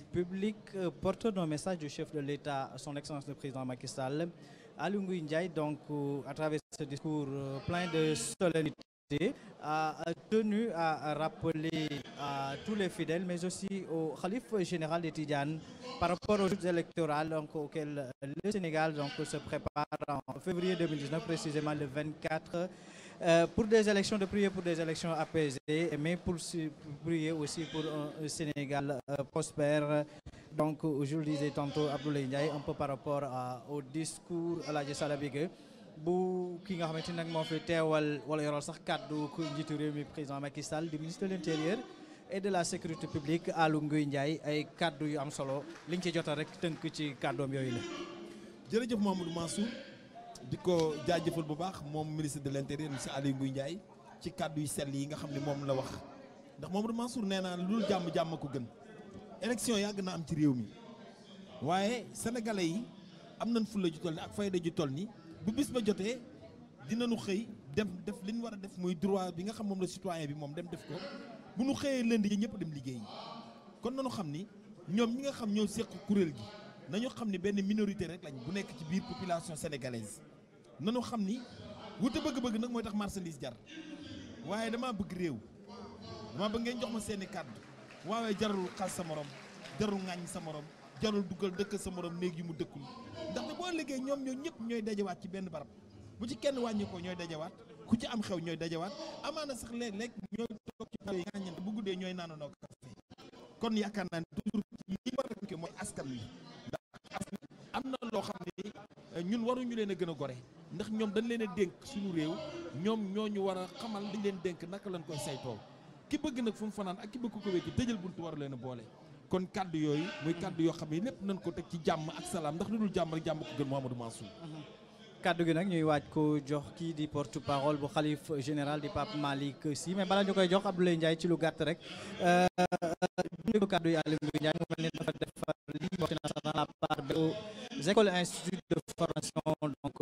République porte un message du chef de l'État, son Excellence le président Macky Sall, Aly Ngouille Ndiaye, donc à travers ce discours plein de solennité, a tenu à rappeler à tous les fidèles, mais aussi au khalife général des Tidjanes, par rapport aux joutes électorales donc, auxquelles le Sénégal donc, se prépare en février 2019, précisément le 24, pour des élections, de prier pour des élections apaisées, mais pour prier aussi pour un Sénégal prospère. Donc, je le disais tantôt, Abdoulaye Ndiaye, un peu par rapport au discours à la Salabigué. bu ki nga xamante nag moo fi teewal wala yoral sax kàddu ku njiitu réew mi président Macky Sall di ministre de l'intérieur et de la sécurité publique Aly Ngouille Ndiaye ay kàddu yu am solo liñ ci jotal rek tënk ci kàddoom yooyu la. jërëjëf Mamadou Mansour di ko jaajëfal bu baax moom ministre de l'intérieur monsieur Aly Ngouille Ndiaye ci kàddu yu sell yi nga xam ne moom la wax ndax Mamadou Mansour nee naa lu jàmm ko gën élection yàgg na am ci réew mi waaye sénégalais yi am nañ fulla ju toll ni ak fayda ju toll ni bu bis ba jotee dinañu xëy def li ñu war a def muy droit bi nga xam moom la citoyen bi moom dem def ko bu ñu xëyee lundi yi ñëpp dem liggéey kon nañu xam ni ñoom ñi nga xam ñoo seq kuréel gi nañu xam ni benn minorité rek lañ bu nekk ci biir population sénégalaise nañu xam ni wute bëgg-bëgg nag mooy tax marchandise jar waaye damaa bëgg réew damaa bëgg ngeen jox ma seeni kàddu waaye jarul xas sa morom jarul ŋàññ sa morom jarul dugal dëkk sa morom néeg yu mu dëkkul ndaxte boo liggéey ñoom ñoo ñëpp ñooy dajawaat ci benn barab bu ci kenn wàññi ko ñooy dajawaat ku ci am xew ñooy dajawaat amaana sax léeg-léeg ñooy toog ci barab yi nga ñeent bu guddee ñooy naanandoo café kon yaakaar naa ne toujours li war a mooy askan wi ndax am na loo xam ne ñun waruñu leen a gën a gore ndax ñoom dañ leen a dénk suñu réew ñoom ñoo ñu war a xamal liñ leen dénk naka lañ koy saytoo ki bëgg nag fu mu fanaan ak ki bëgg ko wékki tëjal buntu waru leen a boole kon kaddu yooyu muy kaddu yoo xam ne lépp nañ ko teg ci jàmm ak salaam ndax lu dul jàmm rek jàmm ko gën Mouhamadou Mansour. kaddu gi nag ñuy waaj ko jox kii di porte parole bu xalif général di Pape Malick Sy mais bala ñu koy jox Abdoulaye Ndiaye ci lu gàtt rek déglu kaddu yi Aly Ngouille Ndiaye mu mel ni dafa defar lii bokk na sax dans la part des écoles instituts de formation donc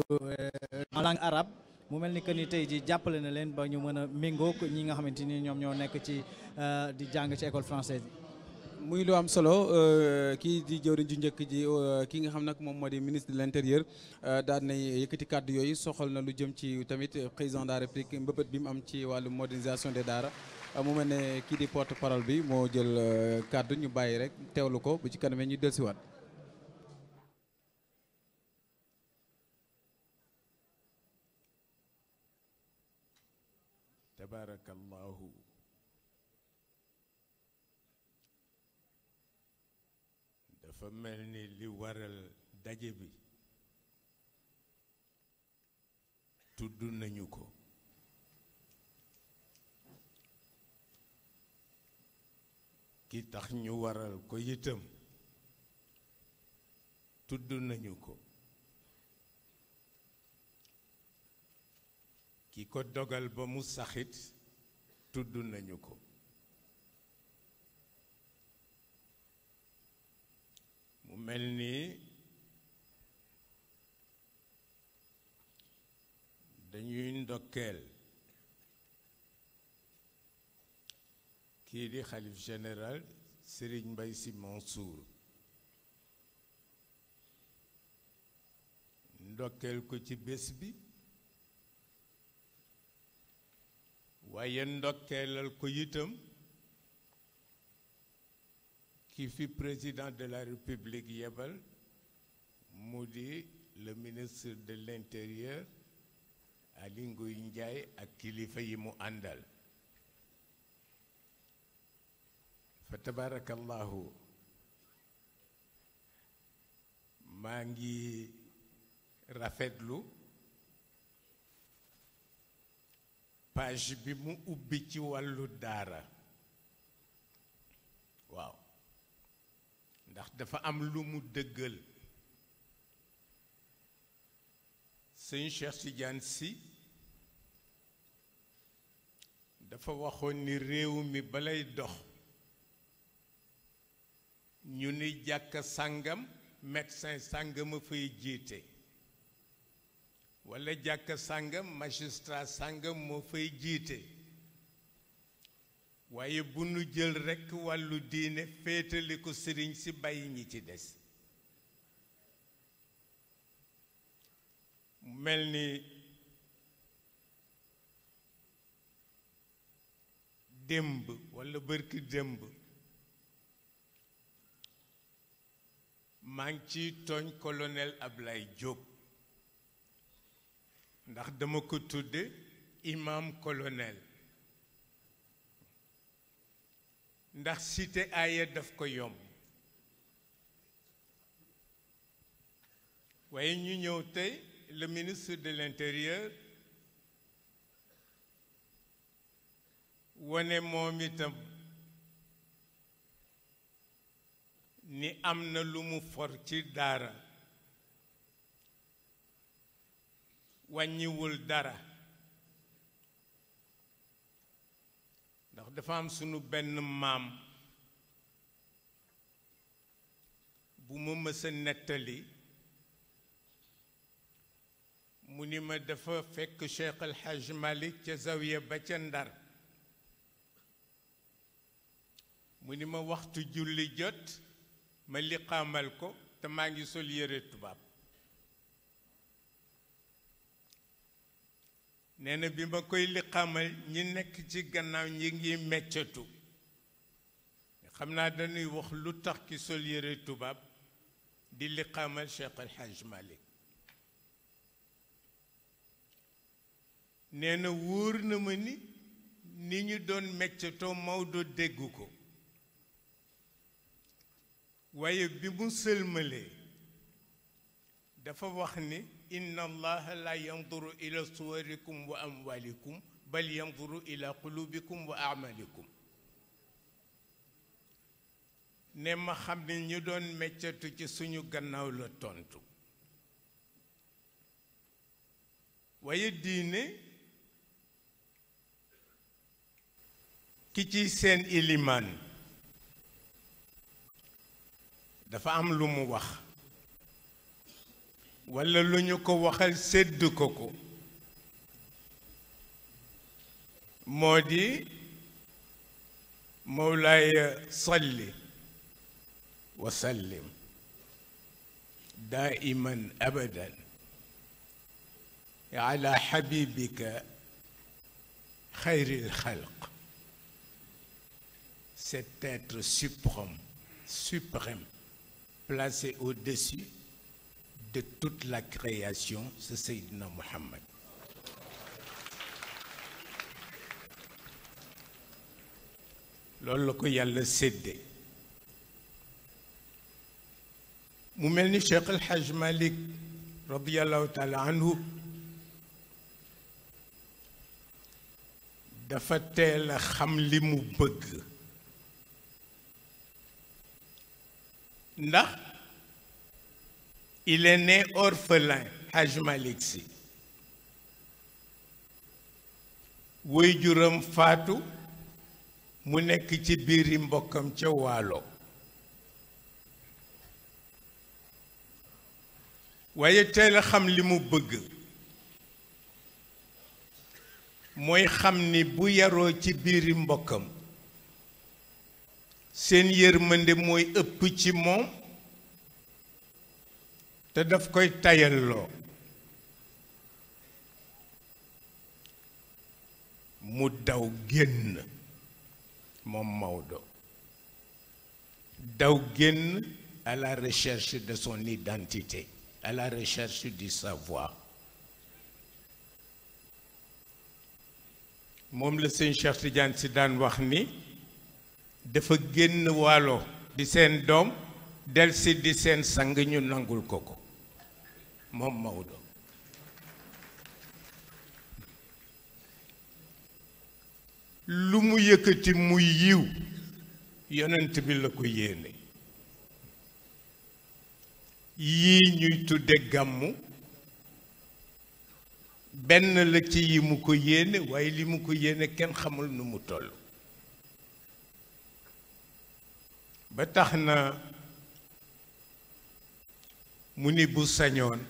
en langue arabe mu mel ni que ni tey ji jàppale na leen ba ñu mën a méngoo ñi nga xamante ni ñoom ñoo nekk ci di jàng ci école française yi. muy lu am solo kii di jëwriñ ju njëkk ji ki nga xam nag moom moo di ministre de l'intérieur daal nay yëkkati kàddu yooyu soxal na lu jëm ci tamit président de la république mbëbët bi mu am ci wàllu modernisation des daara mu mel ne kii di porte parole bi moo jël kàddu ñu bàyyi rek teewlu ko bu ci kanamee ñu dellusiwaat. tabarakallahu dafa mel ni li waral daje bi tudd nañu ko ki tax ñu waral ko itam tudd nañu ko ki ko dogal ba mu saxit tudd nañu ko mu mel ni dañuy ndokkeel kii di xalif général Serigne Mbaye Sy Mansour ndokkeel ko ci bés bi waaye ndokkeelal ko itam ki fi président de la république yebal mu di le ministre de l'intérieur Aly Ngouille Ndiaye ak kilifa yi mu àndal fa tabarakallahu maa ngi rafetlu page bi mu ubbi ci wàllu daara waaw ndax dafa am lu mu dëggal sëñ Cheikh Tidiane Sy dafa waxoon ni réew mi balay dox ñu ni jàkk sàngam médecin sàngam a fay jiite walla jàkk sàngam magistrat sàngam moo fay jiite waaye bu nu jël rekk wàllu diine féetali ko sëriñ si bàyyi ñi ci des mel ni démb walla bërki démb maa ngi ciy tooñ colonel Ablaye Diop ndax dama ko tudde imam colonel ndax cité aaya daf ko yomb waaye ñu ñëw tey le ministre de l'Intérieur wane moom itam ni am na lu mu for ci daara wàññiwul dara ndax dafa am sunu benn maam bu ma mësa nettali mu ni ma dafa fekk Cheikh El Hadj Malick ca zawiya ba ca Ndar mu ni ma waxtu julli jot ma liqaamal ko te maa ngi sol yére tubaab nee na bi ma koy liqaamal ñi nekk ci gannaaw ñi ngi meccatu xam naa dañuy wax lu tax ki sol yére tubaab di liqaamal Cheikh El Hadj Malick nee na wóor na ma ni ñu doon meccatoo Maodo dégg ko waaye bi mu sëlmalee dafa wax ni inna allaha la yanduru ila suwarikum wa amwalikum bal yanduru ila qulubikum wa amalikum ne ma xam ne ñu doon meccatu ci suñu gannaaw la tontu waaye diine ki ci seen ilimaan dafa am lu mu wax walla lu ñu ko waxal sédd ko moo di mawlaaya salli wa sallim daiman abadan ala habibika xayril xalq cet être suprême placé au-dessus de toute la création, c'est Seydina Muhammad. loolu la ko yàlla sédde mu mel ni Cheikh El Hadj Malick radiyallahu taala anhu dafa teel a xam li mu bëgg ndax il est né orphelin Hadj Malick Sy waajuram faatu mu nekk ci biiri mbokkam ca Waalo waaye teel a xam li mu bëgg mooy xam ni bu yaroo ci biiri mbokkam seen yërmande mooy ëpp ci moom te daf koy tayalloo mu daw génn moom Maodo daw génn à la recherche de son identité à la recherche du savoir moom la sëñ Cheikh Tidiane si daan wax ni dafa génn Waalo di seen doom delsi di seen sang ñu nangul ko moom Maodo lu mu yëkkati muy yiw yonent bi la ko yéene yii ñuy tudde gàmmu benn la ci yi mu ko yéene waaye li mu ko yéene kenn xamul nu mu toll ba tax na mu ni bu sañoon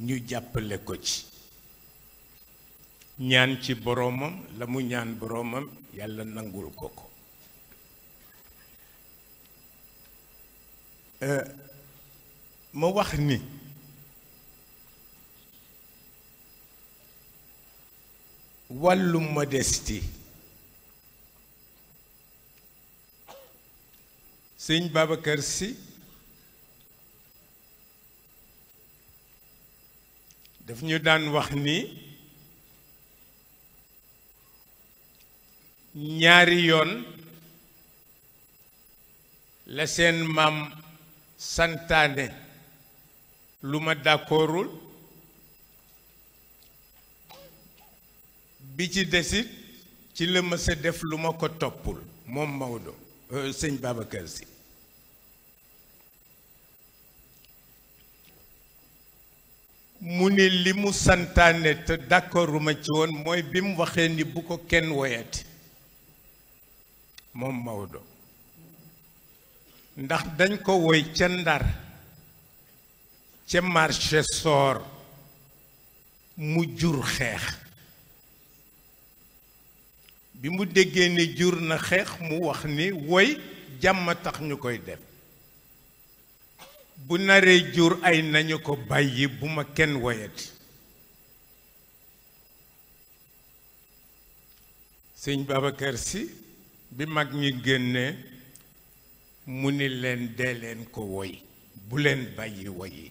ñu jàppale ko ci ñaan ci boroomam la mu ñaan boroomam yàlla nangul ko ko ma wax ni wàllu modestie sëñ Babacar Sy daf ñu daan wax ni ñaari yoon la seen maam santaane lu ma d'accordul bi ci desit ci la ma sa def lu ma ko toppul moom Maodo sëñ Babacar Sy mu ni li mu santaane te d'accorduma ci woon mooy bi mu waxee ni bu ko kenn woyati moom Maodo ndax dañ ko woy ca Ndar ca marché soor mu jur xeex bi mu déggee ni jur na xeex mu wax ni woy jàmm tax ñu koy def bu naree jur ay nañu ko bàyyi bu ma kenn woyati sëñ Babacar Sy bi mag ñi génnee mu ni leen dee leen ko woy bu leen bàyyi woyi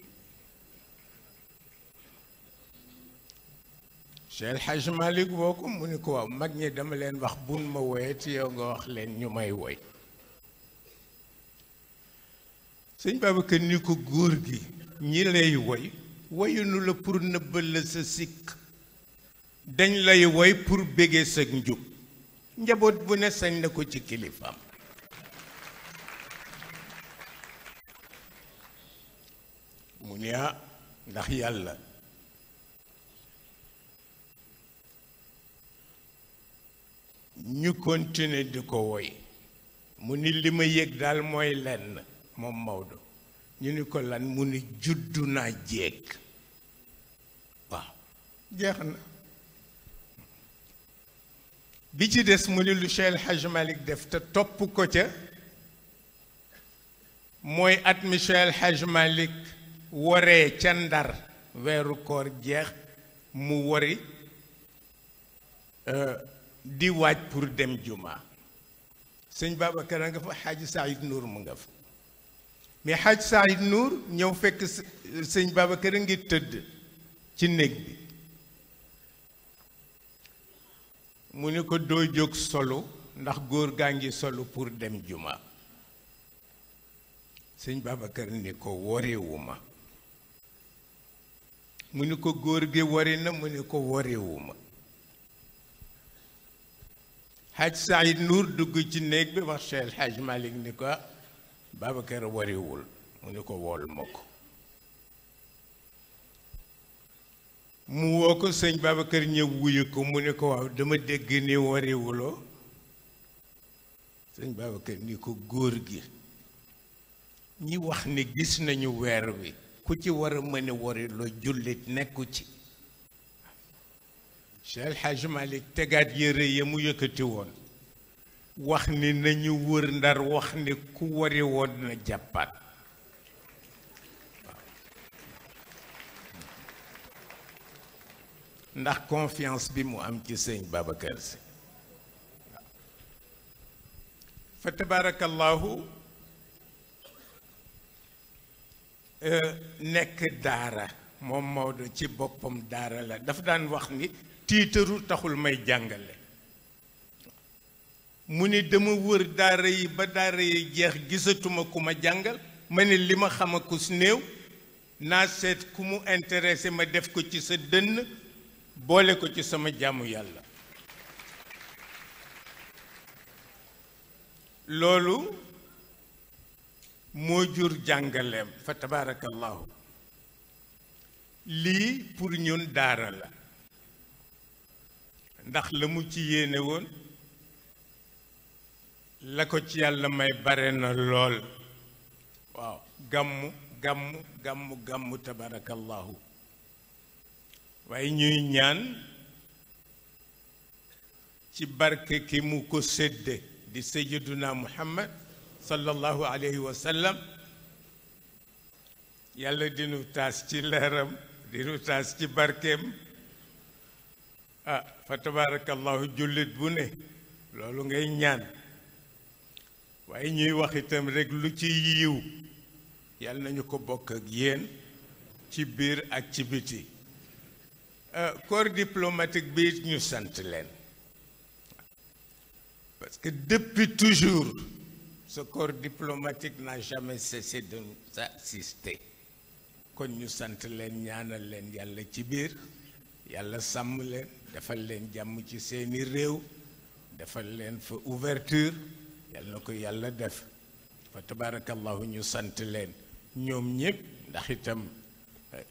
Cheikh El Hadj Malick woo ko mu ni ko waaw mag ñi dama leen wax bun ma woyati yow nga wax leen ñu may woy sëñ Babacar ni ko góor gi ñi lay woy woyunu la pour nëbbal la sa sikk dañ lay woy pour bége sa njub njaboot bu ne sañ na ko ci kilifaam mu ni ndax yàlla ñu continuer di ko woy mu ni li ma yëg daal mooy lenn moom Maodo ñu ni ko lan mu ni juddu naa jéeg waaw jeex na bi ci des mu ni lu Cheikh El Hadj Malick def te topp ko ca mooy at mi Cheikh El Hadj Malick woree ca Ndar weeru koor jeex mu wori di waaj pour dem juma sëñ Babacar a nga fa Xaaji Saïd Nour mu nga fa mais Xaaj Saïd Nour ñëw fekk sëñ Babacar a ngi tëdd ci néeg bi mu ni ko doo jóg solo ndax góor gaa ngi solo pour dem juma sëñ Babacar ni ko wariwuma mu ni ko góor gi wari na mu ni ko wariwuma Xaaj Saïd Nour dugg ci néeg bi wax Cheikh El Hadj Malick ni ko Babacar wariwul mu ni ko wool ma ko mu woo ko sëñ Babacar ñëw wuyu ko mu ni ko waaw dama dégg ni wariwuloo sëñ Babacar ni ko góor gi ñi wax ni gis nañu weer wi ku ci war a mën a wariloo jullit nekku ci Cheikh El Hadj Malick tegaat yére ya mu yëkkati woon wax ni nañu wër Ndar wax ni ku wari woon na jàppaat ndax confiance bi mu am ci sëñ Babacar Sy fa tabarakallahu nekk daara moom Maodo ci boppam daara la dafa daan wax ni tiitaru taxul may jàngale mu ni dama wër daara yi ba daara yi jeex gisatuma ku ma jàngal ma ne li ma xam ku si néew naa seet ku mu intéressé ma def ko ci sa dënn boole ko ci sama jaamu yàlla loolu moo jur jàngaleem fa tabarakallahu lii pour ñun daara la ndax la mu ci yéene woon la ko ci yàlla may bare na lool waaw gàmmu tabarakallahu waaye ñuy ñaan ci barke ki mu ko sédde di sayyiduna Muhammad sallallahu alayhi wa sallam yàlla dinu taas ci leeram dinu taas ci barkeem fa tabarakallahu jullit bu ne loolu ngay ñaan waaye ñuy wax itam rek lu ci yiw yàlla nañu ko bokk ak yéen ci biir ak ci biti corps diplomatique bi ñu sant leen parce que depuis toujours ce corps diplomatique n'a jamais cessé de nous assister kon ñu sant leen ñaanal leen yàlla ci biir yàlla sàmm leen defal leen jàmm ci seeni réew defal leen fa ouverture yàlla na ko yàlla def fa tabarakallahu ñu sant leen ñoom ñëpp ndax itam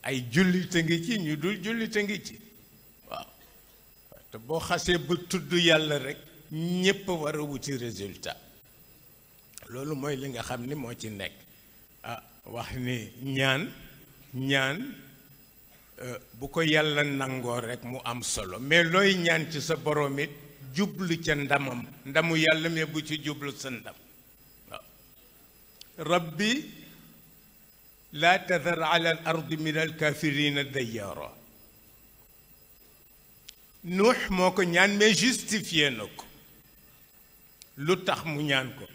ay jullit a ngi ci ñu dul jullit a ngi ci waaw te boo xasee ba tudd yàlla rek ñëpp war a wuti résultat loolu mooy li nga xam ni moo ci nekk wax ni ñaan bu ko yàlla nangoo rek mu am solo mais looy ñaan ci sa borom it jublu ca ndamam ndamu yàlla mais bu ci jublu sa ndam waaw rabbi laa tadar ala al ardi min al kafirina dayyaara Nuux moo ko ñaan mais justifié na ko lu tax mu ñaan ko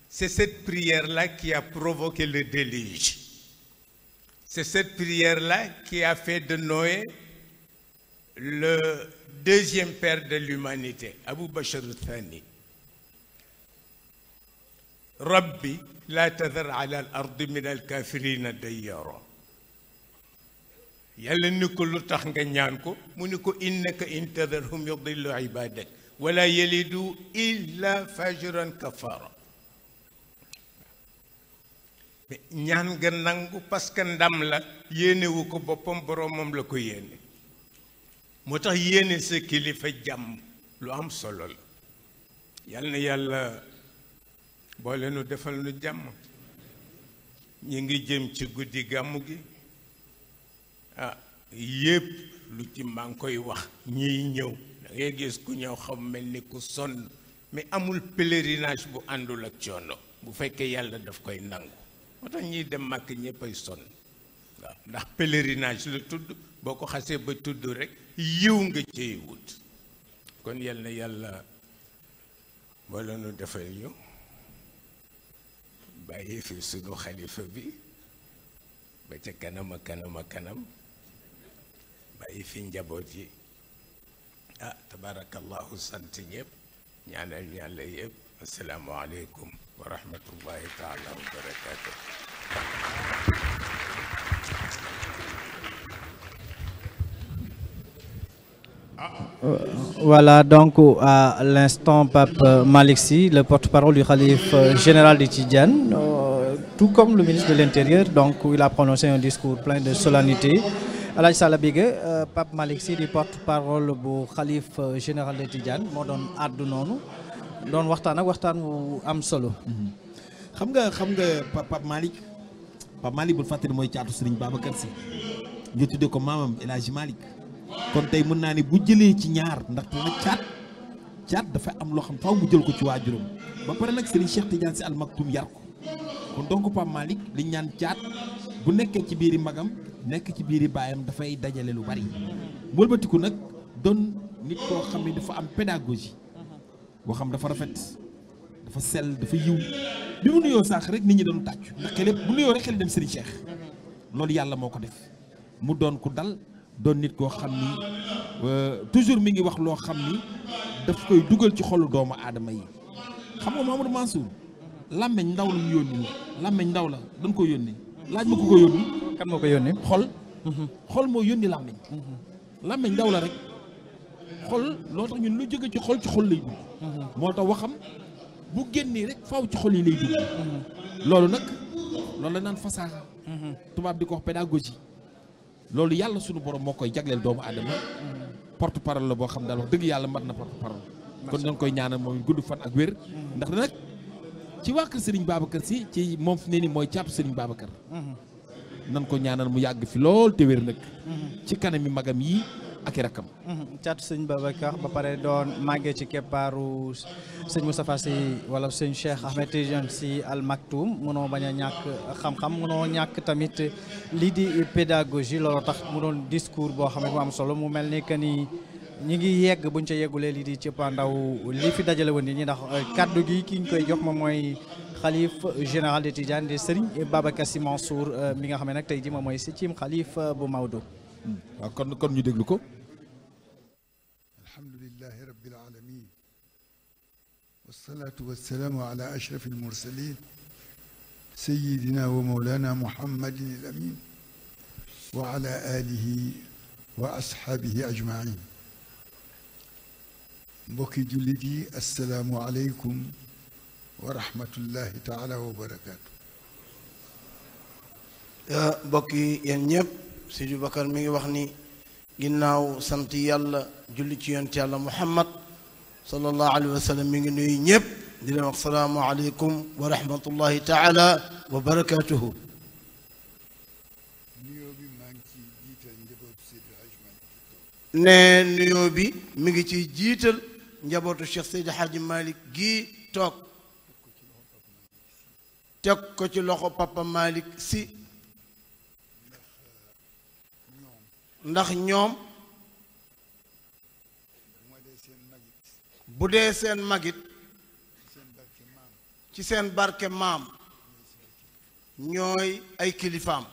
c'est cette prière-là qui a provoqué le déluge. C'est cette prière-là qui a fait de Noé le deuxième père de l'humanité, Abu Bashar al-Thani. Rabbi la tadhar ala al-ardi min al-kafirina dayyara. Yàlla ni ko lu tax nga ñaan ko mu ni ko innaka in tadharhum yudillu ibadak wala yalidu illa fajiran kafara. ñaan nga nangu parce que ndam la yéenewu ko boppam boroomam la ko yéene moo tax yéene sa kilifa jàmm lu am solo la yal na yàlla boole nu defal nu jàmm ñi ngi jëm ci guddi gàmmu gi yépp lu ci maa ngi koy wax ñiy ñëw da ngay gis ku ñëw xam mel ni ku sonn mais amul pèlerinage bu àndul ak coono bu fekkee yàlla daf koy nangu moo tax ñiy dem màkk ñëppay sonn waaw ndax pèlerinage la tudd boo ko xasee ba tudd rek yiw nga cey wut kon yal na yàlla wala nu defal ñu bàyyi fi sunu xalifa bi ba ca kanam a kanam a kanam bàyyi fi njaboot yi tabarakallahu sant ñëpp ñaanal yàlla yëpp assalaamu aleykum wa rahmatullahi taala wa barakatuh. Voilà donc à l'instant Pape Malick Sy, le porte-parole du khalife général des Tidjanes, tout comme le ministre de l'Intérieur, donc il a prononcé un discours plein de solennité. Alhaji Salla Bigué, Pape Malick Sy di porte-parole bu khalife général des Tidjanes moo doon àddu noonu doon waxtaan ak waxtaan wu am solo. xam nga Pape Malick bul fàttali mooy caatu Serigne Babacar Sy ñu tuddee ko maamam El Hadji Malick kon tey mën naa ni bu jëlee ci ñaar ndaxte nag caat dafa am loo xam faaw mu jël ko ci waajuram ba pare nag Serigne Cheikh Tidiane Sy Al Maktoum yar ko kon donc Pape Malick liñ ñaan caat bu nekkee ci biiri magam nekk ci biiri baayam dafay dajale lu bari wëlbatiku nag doon nit koo xam ne dafa am pédagogie boo xam dafa rafet dafa sell dafa yiw bi mu nuyoo sànq rek nit ñi doon tàccu ndax xel bu nuyoo rek xel dem Serigne Cheikh loolu yàlla moo ko def mu doon ku dal doon nit koo xam ni toujours mi ngi wax loo xam ni daf koy dugal ci xolu doomu aadama yi xam nga Mamadou Mansour làmmeñ ndaw la ñu yónni làmmeñ ndaw la dañ ko yónni laaj ma ko yónni kan moo ko yónni xol moo yónni làmmeñ ndaw la rek xol loo tax ñun lu jóge ci xol lay dugg moo tax waxam bu génnee rek faaw ci xol yi lay dugg loolu nag loolu la naan fasaaxa tubaab di ko wax pédagogie loolu yàlla sunu borom moo koy jagleel doomu aadama porte parole la boo xam daal wax dëgg yàlla mat na porte parole kon dañ koy ñaanal moom gudd fan ak wér ndax nag ci waa kër Serigne Babacar Sy ci moom fi ne ni mooy caatu Serigne Babacar nan ko ñaanal mu yàgg fi lool te wér nag ci kanami magam yi ak i rakkam. caatu sëñ Babacar ba pare doon màggee ci keppaaru sëñ Moustapha Sy wala sëñ Cheikh Ahmed Tidiane Sy Al Maktoum mënoo bañ a ñàkk xam-xam mënoo ñàkk tamit lii di pédagogie loolu tax mu doon discours boo xam ne mu am solo mu mel ni que ni ñi ngi yegg buñ ca yeggulee lii di cëppaandaw li fi dajale woon nit ñi ndax kaddu gi ki ñu koy jox moom mooy xalif général de Tidiane de Serigne Babacar Sy Mansour mi nga xam ne nag tey ji moom mooy septième xalif bu Maodo. waaw kon ñu déglu ko. alhamdulillahi rabbil alamin wassalatu wassalamu ala ashraf almursalin sayyidina wa mawlana muhammadin al amin wa ala alihi wa ashaabihi ajmain mbokki jullit yi assalaamu aleykum wa rahmatullahi taala wa barakaatu. mbokk yi yéen ñëpp Seydi Bakar mi ngi wax ni ginnaaw sant yàlla julli ci yonent yàlla Muhammad sallallahu alayhi wa sallam mi ngi nuyu ñëpp di leen wax salaamu aleykum wa rahmatullahi taala wa barakaatuhu. ne nuyoo bi mi ngi ciy jiital njabootu Cheikh Seydi Hadji Malick gii toog teg ko ci loxo Papa Malick Sy ndax ñoom bu dee seen magit ci seen barke maam ñooy ay kilifaam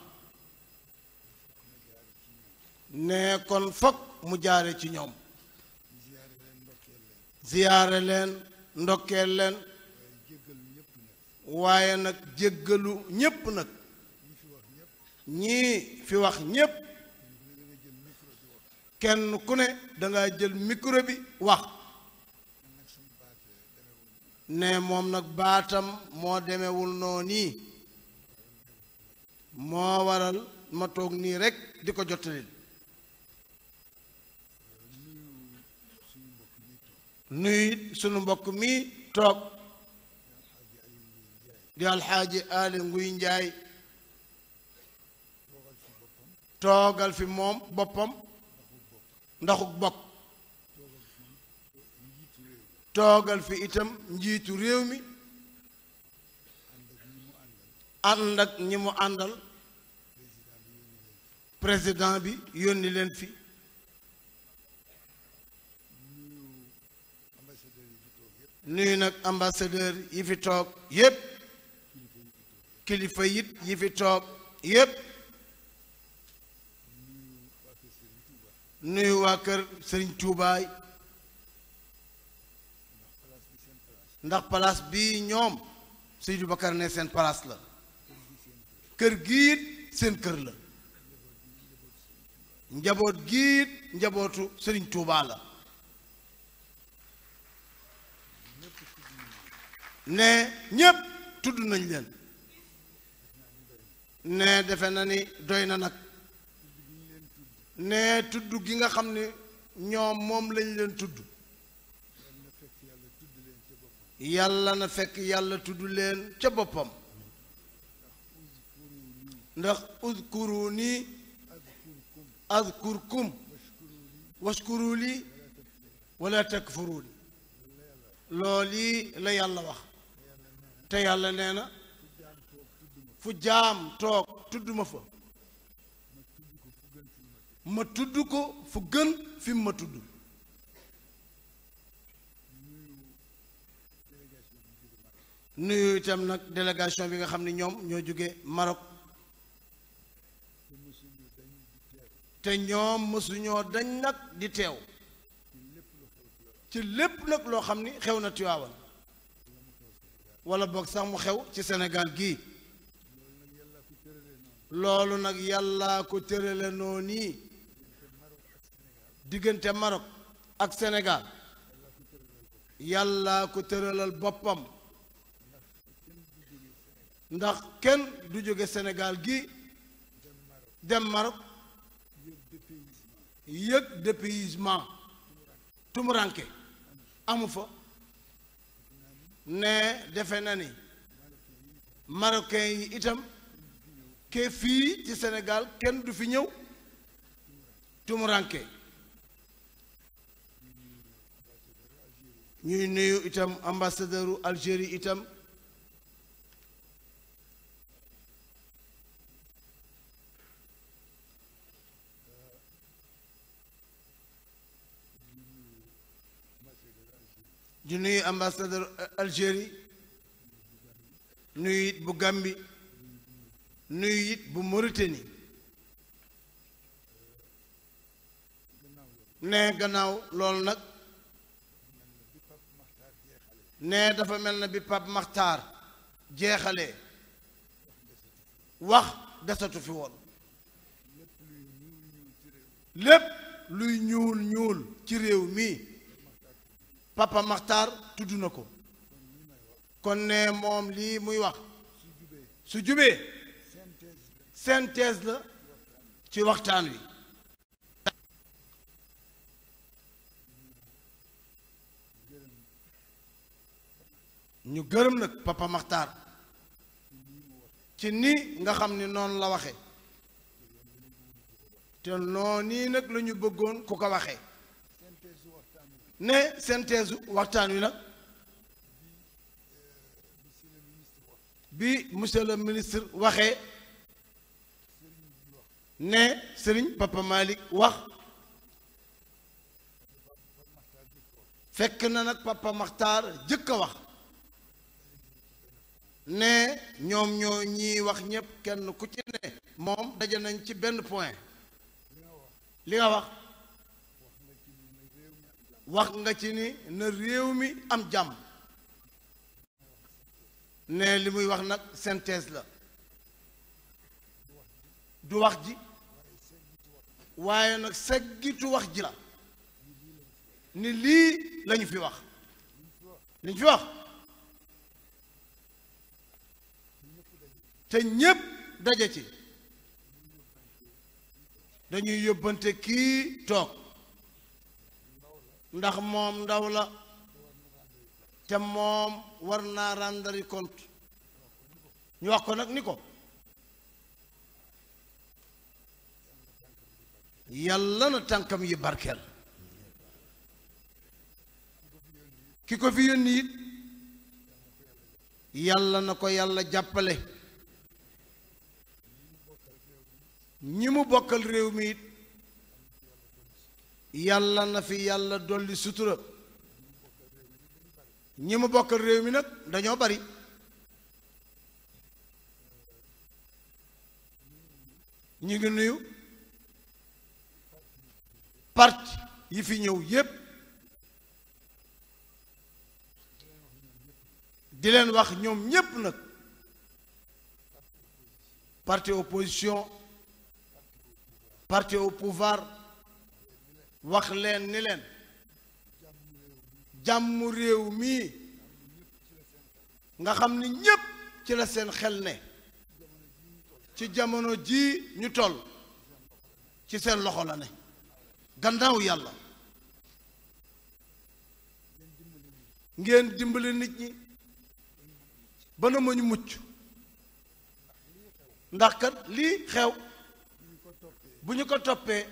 ne kon fokk mu jaare ci ñoom ziyaare leen ndokkeel leen waaye nag jéggalu ñépp nag ñii fi wax ñépp kenn ku ne danga jël micro bi wax ne moom nag baatam moo demewul noonu moo waral ma toog nii rekk di ko jottalil nuyu sunu mbokk mi toog di alxaaji Ali Nguy Njaay toogal fi moom boppam ndaxuk bokk toogal fi itam njiitu réew mi ànd ak ñi mu àndal président bi yónni leen fi nuyu nag ambassadeur yi fi toog yépp kilifa yit yi fi toog yépp nuyu waa kër Sëriñ Tuubaay ndax place bii ñoom Seydou Bakar ne seen place la kër giit seen kër la njaboot giit njabootu Sëriñ Tuubaa la ne ñépp tudd nañ leen ne defe na ni doy na nag ne tudd gi nga xam ne ñoom moom lañ leen tudd yàlla na fekk yàlla tudd leen ca boppam ndax uzkuruni azkurkum washkuru li wala takfuruni loolu la yàlla wax te yàlla nee na fu jaam toog tudd ma fa ma tudd ko fu gën fi ma tudd nuyu itam nag délégation bi nga xam ne ñoom ñoo jóge Maroc te ñoom mësuñoo dañ nag di teew ci lépp nag loo xam ni xew na Tiwaawan wala boog sax mu xew ci Sénégal gii loolu nag yàllaa ko tërale noonu diggante Maroc ak Sénégal yàllaa ko tëralal boppam ndax kenn du jóge Sénégal gi dem Maroc yëg dépaysement tumuranke amu fa ne defe na ni marocain yi itam ke fii ci Sénégal kenn du fi ñëw tumuranke ñuy nuyu itam ambassadeuru Algérie itam di nuyu ambassadeur Algérie nuyu it bu Gambie nuyu it bu Mauritanie ne gannaaw loolu nag ne dafa mel na bi Pape Makhtar jeexalee wax desatu fi woon lépp luy ñuul ñuul ci réew mi Papa Makhtar tudd na ko kon ne moom lii muy wax su jubee synthèse la ci waxtaan wi ñu gërëm nag Papa Makhtar ci ni nga xam ni noonu la waxe te noonu nii nag la ñu bëggoon ku ko waxe ne synthèse waxtaan wi nag bi monsieur le ministre waxee ne Serigne Papa Malick wax fekk na nag Papa Makhtar jëkk a wax ne ñoom ñoo ñii wax ñépp kenn ku ci ne moom daje nañ ci benn point li nga wax nga ci ni na réew mi am jàmm ne li muy wax nag synthèse la du wax ji waaye nag seggitu wax ji la ni lii lañu fi wax liñ fi wax te ñépp daje ci dañuy yóbbante kii toog ndax moom ndaw la te moom war naa rendre compte ñu wax ko nag ni ko yàlla na tànkam yi barkeel ki ko fi yónni it yàlla na ko yàlla jàppale ñi mu bokkal réew mi it yàlla na fi yàlla dolli sutura ñi mu bokkal réew mi nag dañoo bari ñu ngi nuyu parti yi fi ñëw yépp di leen wax ñoom ñépp nag parti opposition parti au pouvoir wax leen ni leen jàmm réew mii nga xam ni ñépp ci la seen xel ne ci jamono jii ñu toll ci seen loxo la ne gannaaw yàlla ngeen dimbali nit ñi ba na ma ñu mucc ndax kat lii xew bu ñu ko toppee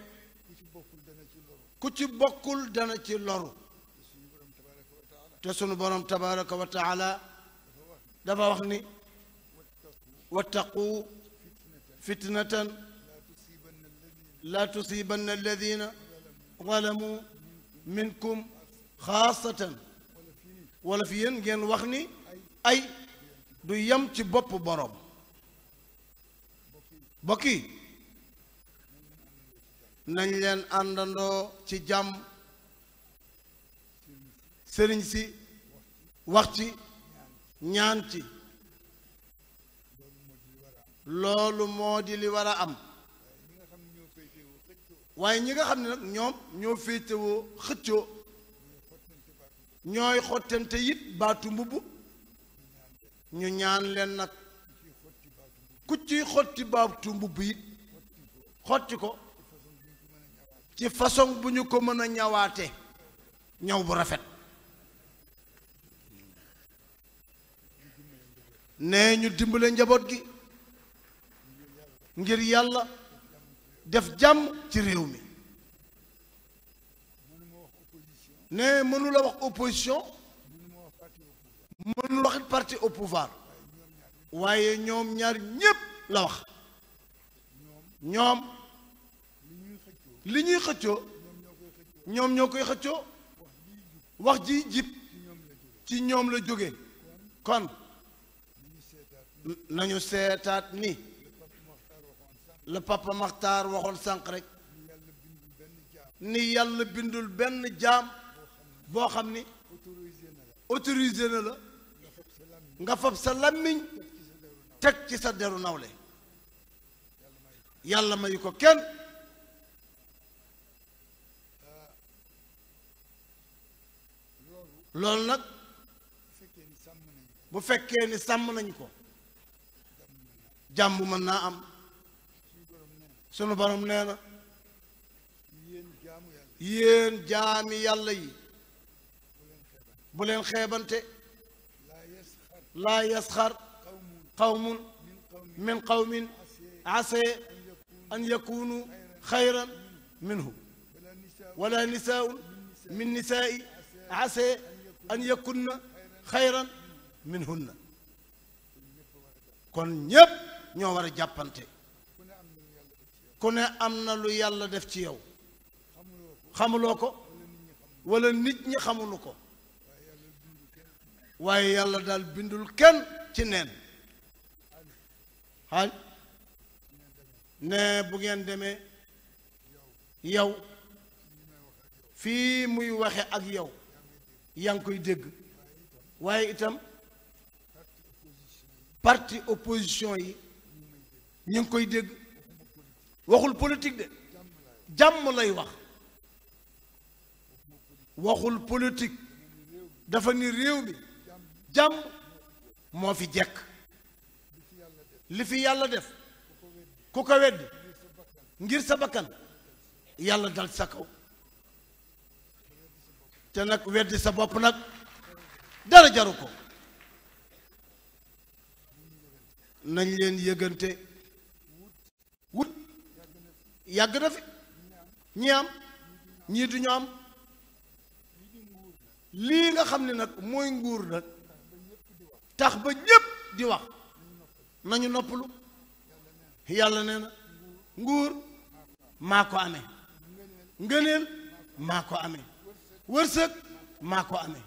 ku ci bokkul dana ci loru te sunu borom tabaraka wa taala dafa wax ni wattaqu fitnatan la tusibanna alladina zalamu minkum xaasatan wala fi yéen ngeen wax ni ay du yem ci bopp boroom bokki nañ leen àndandoo ci jàmm sëriñ si wax ci ñaan ci loolu moo di li war a am waaye ñi nga xam ne nag ñoom ñoo féetewoo xëccoo ñooy xottante it baatu mbubb ñu ñaan leen nag ku ci xotti baatu mbubb it xotti ko ci façon bu ñu ko mën a ñawaate ñaw bu rafet nee ñu dimbale njaboot gi ngir yàlla def jàmm ci réew mi nee mënu la wax opposition mënul waxit parti au pouvoir waaye ñoom ñaar ñépp la wax ñoom li ñuy xëccoo ñoom ñoo koy xëccoo wax ji jib ci ñoom la jóge kon nañu seetaat ni le papa Makhtar waxoon sànq rek ni yàlla bindul benn jaam boo xam ni autorisé na la nga fab sa làmmiñ teg ci sa deru nawle yàlla mayu ko kenn loolu nag bu fekkee ni sàmm nañ ko jàmm mën naa am sunu borom nee na yéen jaami yàlla yi bu leen xeebante laa yasxar qawmun min qawmin asee an yakunu xayran minhu wala nisaaun min nisaai asee an yakunna xayran minhunna kon ñépp ñoo war a jàppante ku ne am na lu yàlla def ci yow xamuloo ko wala nit ñi xamulu ko waaye yàlla daal bindul kenn ci neen xaaj ne bu ngeen demee yow fii muy waxe ak yow yaa ngi koy dégg waaye itam parti opposition yi ñu ngi koy dégg waxul politique de jàmm lay wax waxul politique dafa ni réew mi jàmm moo fi jekk li fi yàlla def ku ko weddi ngir sa bakkan yàlla dal sa kaw te nag weddi sa bopp nag dara jaru ko nañ leen yëgante wut yàgg na fi ñi am ñii duñu am lii nga xam ne nag mooy nguur nag tax ba ñépp di wax nañu noppalu yàlla nee na nguur maa ko amee ngëneel maa ko amee wërsëg maa ko amee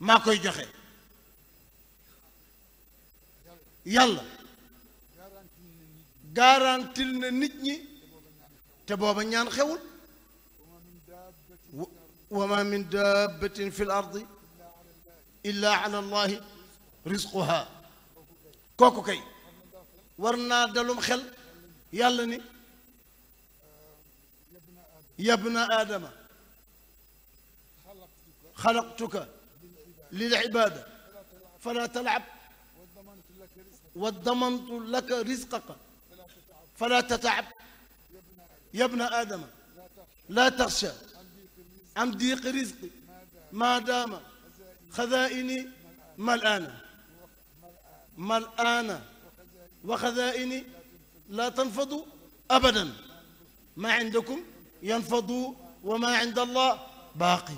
maa koy joxe yàlla garantil na nit ñi te booba ñaan xewul wa ma min dabbatin fi l ardi illa ala allahi rizquha kooku kay war naa dalum xel yàlla ni yabna aadama xalaqtuka lil ibaada fala talab wa damantu laka rizqaka fala tataab yabna aadama laa taxsha an diiqi rizqi maadaama xadaa'ini mal'aana wa xadaa'ini laa tanfadu abadan maa indakum yanfadu wa maa inda allah baaqi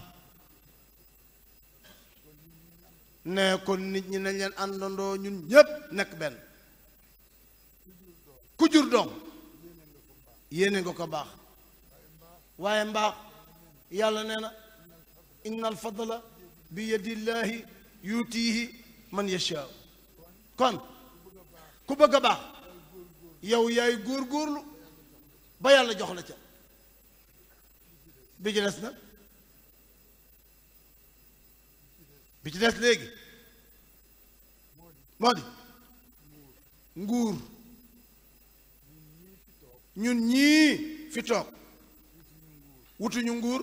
ne kon nit ñi nañ leen àndandoo ñun ñépp nekk benn ku jur doom yéene nga ko baax waaye mbaax yàlla nee na inna alfadla bi yadillahi yutiihi man yashaa kon ku bëgg a baax yow yaay góorgóorlu ba yàlla jox la ca bi ci des nag bi ci des léegi moo di nguur ñun ñii fi toog wutuñu nguur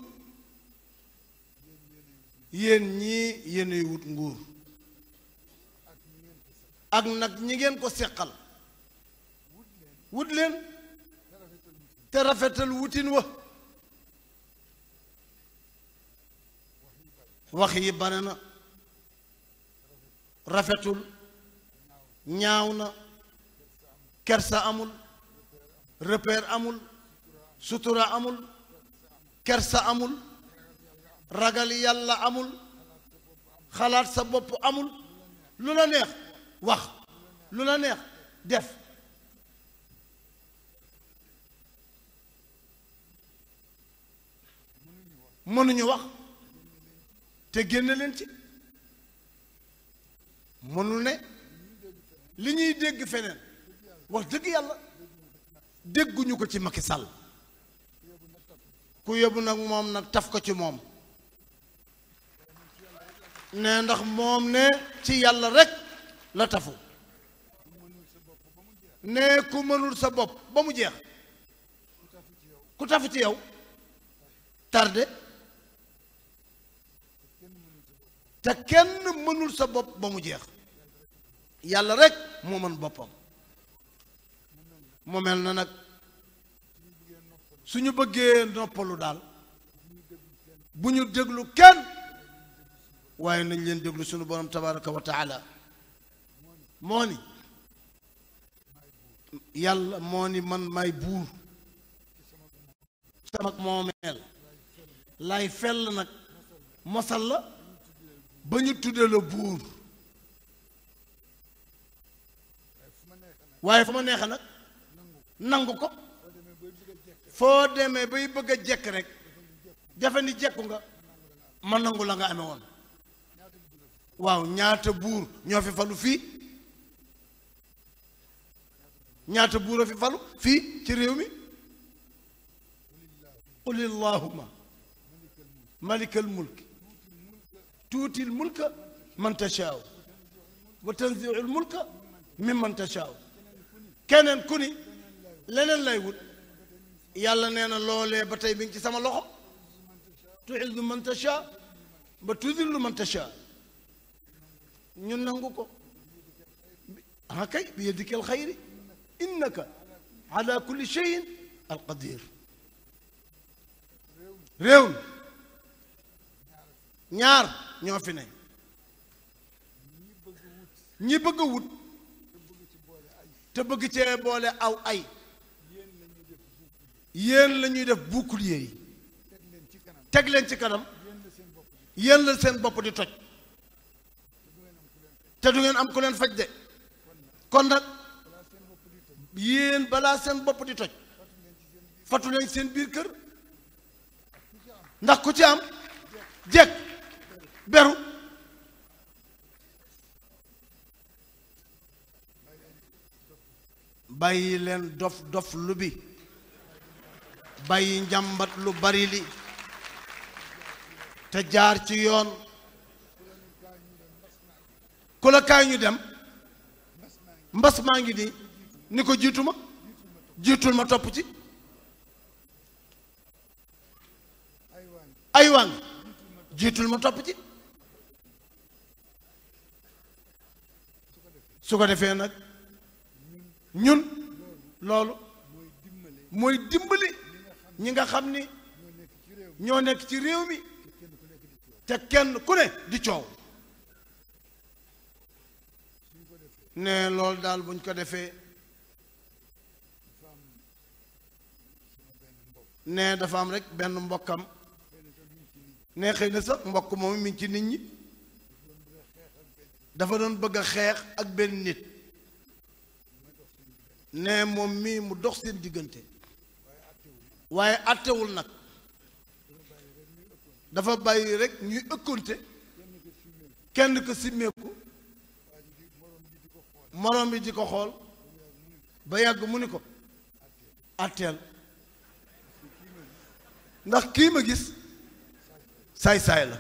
yéen ñii yéenay wut nguur ak nag ñi ngeen ko seqal wut leen te rafetal wutin wa wax yi bare na rafetul ñaaw na kersa amul repère amul sutura amul kersa amul ragal yàlla amul xalaat sa bopp amul lu la neex wax lu la neex def mënuñu wax te génn leen ci mënul ne li ñuy dégg feneen wax dëgg yàlla dégguñu ko ci Macky Sall ku yóbbu nag moom nag taf ko ci moom ne ndax moom ne ci yàlla rek la tafu ne ku mënul sa bopp ba mu jeex ku tafu ci yow tardé te kenn mënul sa bopp ba mu jeex yàlla rek moo mën boppam mu mel na nag suñu bëggee noppalu daal bu ñu déglu kenn waaye nañ leen déglu suñu borom tabaraka wa taala moo ni yàlla moo ni man may buur sama moomeel lay fell nag mosal la ba ñu tuddee la buur waaye fa ma neexe nag nangu ko foo demee bay bëgg a jekk rek jafe ni jekku nga ma nangu la nga amee woon waaw ñaata buur ñoo fi falu fii ñaata buur a fi falu fii ci réew mi qul illahumma malikal mulk tuutil mulka man tashaaw wa tanziul mulka mimman tashaaw keneen ku ni leneen lay wut yàlla nee na loolee ba tey mi ngi ci sama loxo tuizzu man tashaa ba tudillu man tashaa ñun nangu ko ah kay bi yadikal xayri innaka ala kulli cheyin alqadir réew mi ñaar ñoo fi ne ñi bëgg a wut te bëgg cee boole aw ay yéen la ñuy def bouclier yi teg leen ci kanam yéen la seen bopp di toj te du ngeen am ku leen faj de kon nag yéen balaa seen bopp di toj fatu leen seen biir kër ndax ku ci am jekk beru bàyyi leen dof dof lu bi bàyyi njàmbat lu bari li te jaar ci yoon ku la kaay ñu dem mbas maa ngi nii ni ko jiitul ma topp ci ay waa ngi jiitul ma topp ci su ko defee nag ñun loolu mooy dimbali ñi nga xam ni ñoo nekk ci réew mi te kenn ku ne di coow ne loolu daal buñ ko defee ne dafa am rek benn mbokkam ne xëy na sax mbokk moom mi ngi ci nit ñi dafa doon bëgg a xeex ak benn nit ne moom mii mu dox seen diggante waaye àttewul nag dafa bàyyi rek ñuy ëkkonte kenn ko simmeeku moroom bi di ko xool ba yàgg mu ni ko àtteel ndax kii ma gis saay-saay la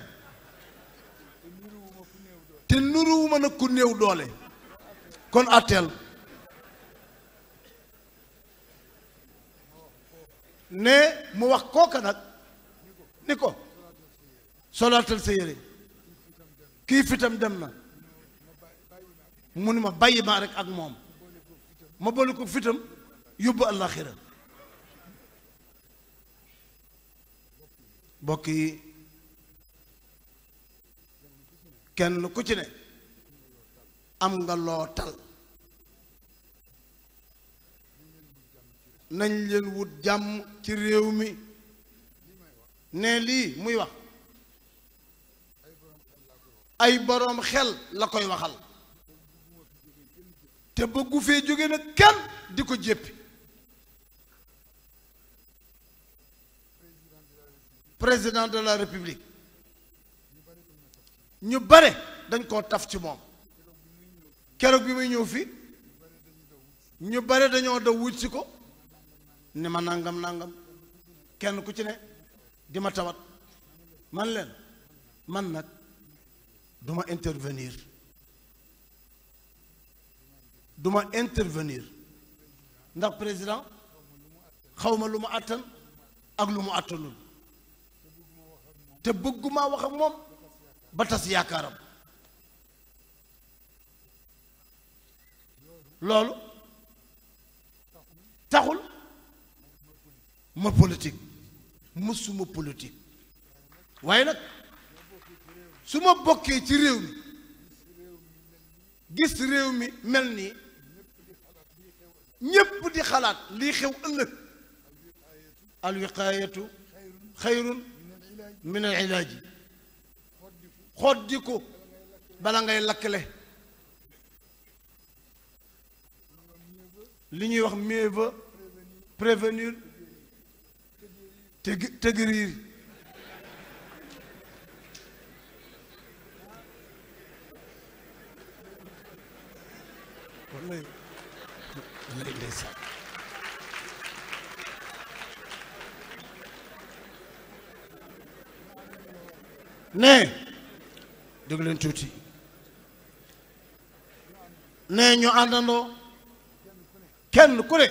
te nuruwuma nag ku néew doole kon àtteel ne mu wax kooka nag ni ko solaatal sa yére kii fitam dem na mu ni ma bàyyi ma rek ak moom ma boole ko fitam yóbbu àllaaxira bokk yi kenn ku ci ne am nga loo tal nañ leen wut jàmm ci réew mi ne lii muy wax ay boroom xel la koy waxal te bëggu fee jóge nag kenn di ko jéppi président de la république ñu bare dañ koo taf ci moom keroog bi muy ñëw fii ñu bare dañoo daw wut si ko ne ma nangam nangam kenn ku ci ne di ma tawat man leen man nag duma intervenir ndax président xawma lu mu àttan ak lu mu àttanul te bëgguma wax ak moom ba tas yaakaaram loolu taxul ma politique mësuma politique waaye nag su ma bokkee ci réew mi gis réew mi mel nii ñépp di xalaat lii xew ëllëg alwiqaayatu xayrun min al ilaaji xoddiku bala ngay lakkale li ñuy wax mieux vaut prévenir te guérir wallaay ndeysaan ne dégg leen tuuti ne ñu àndandoo kenn ku ne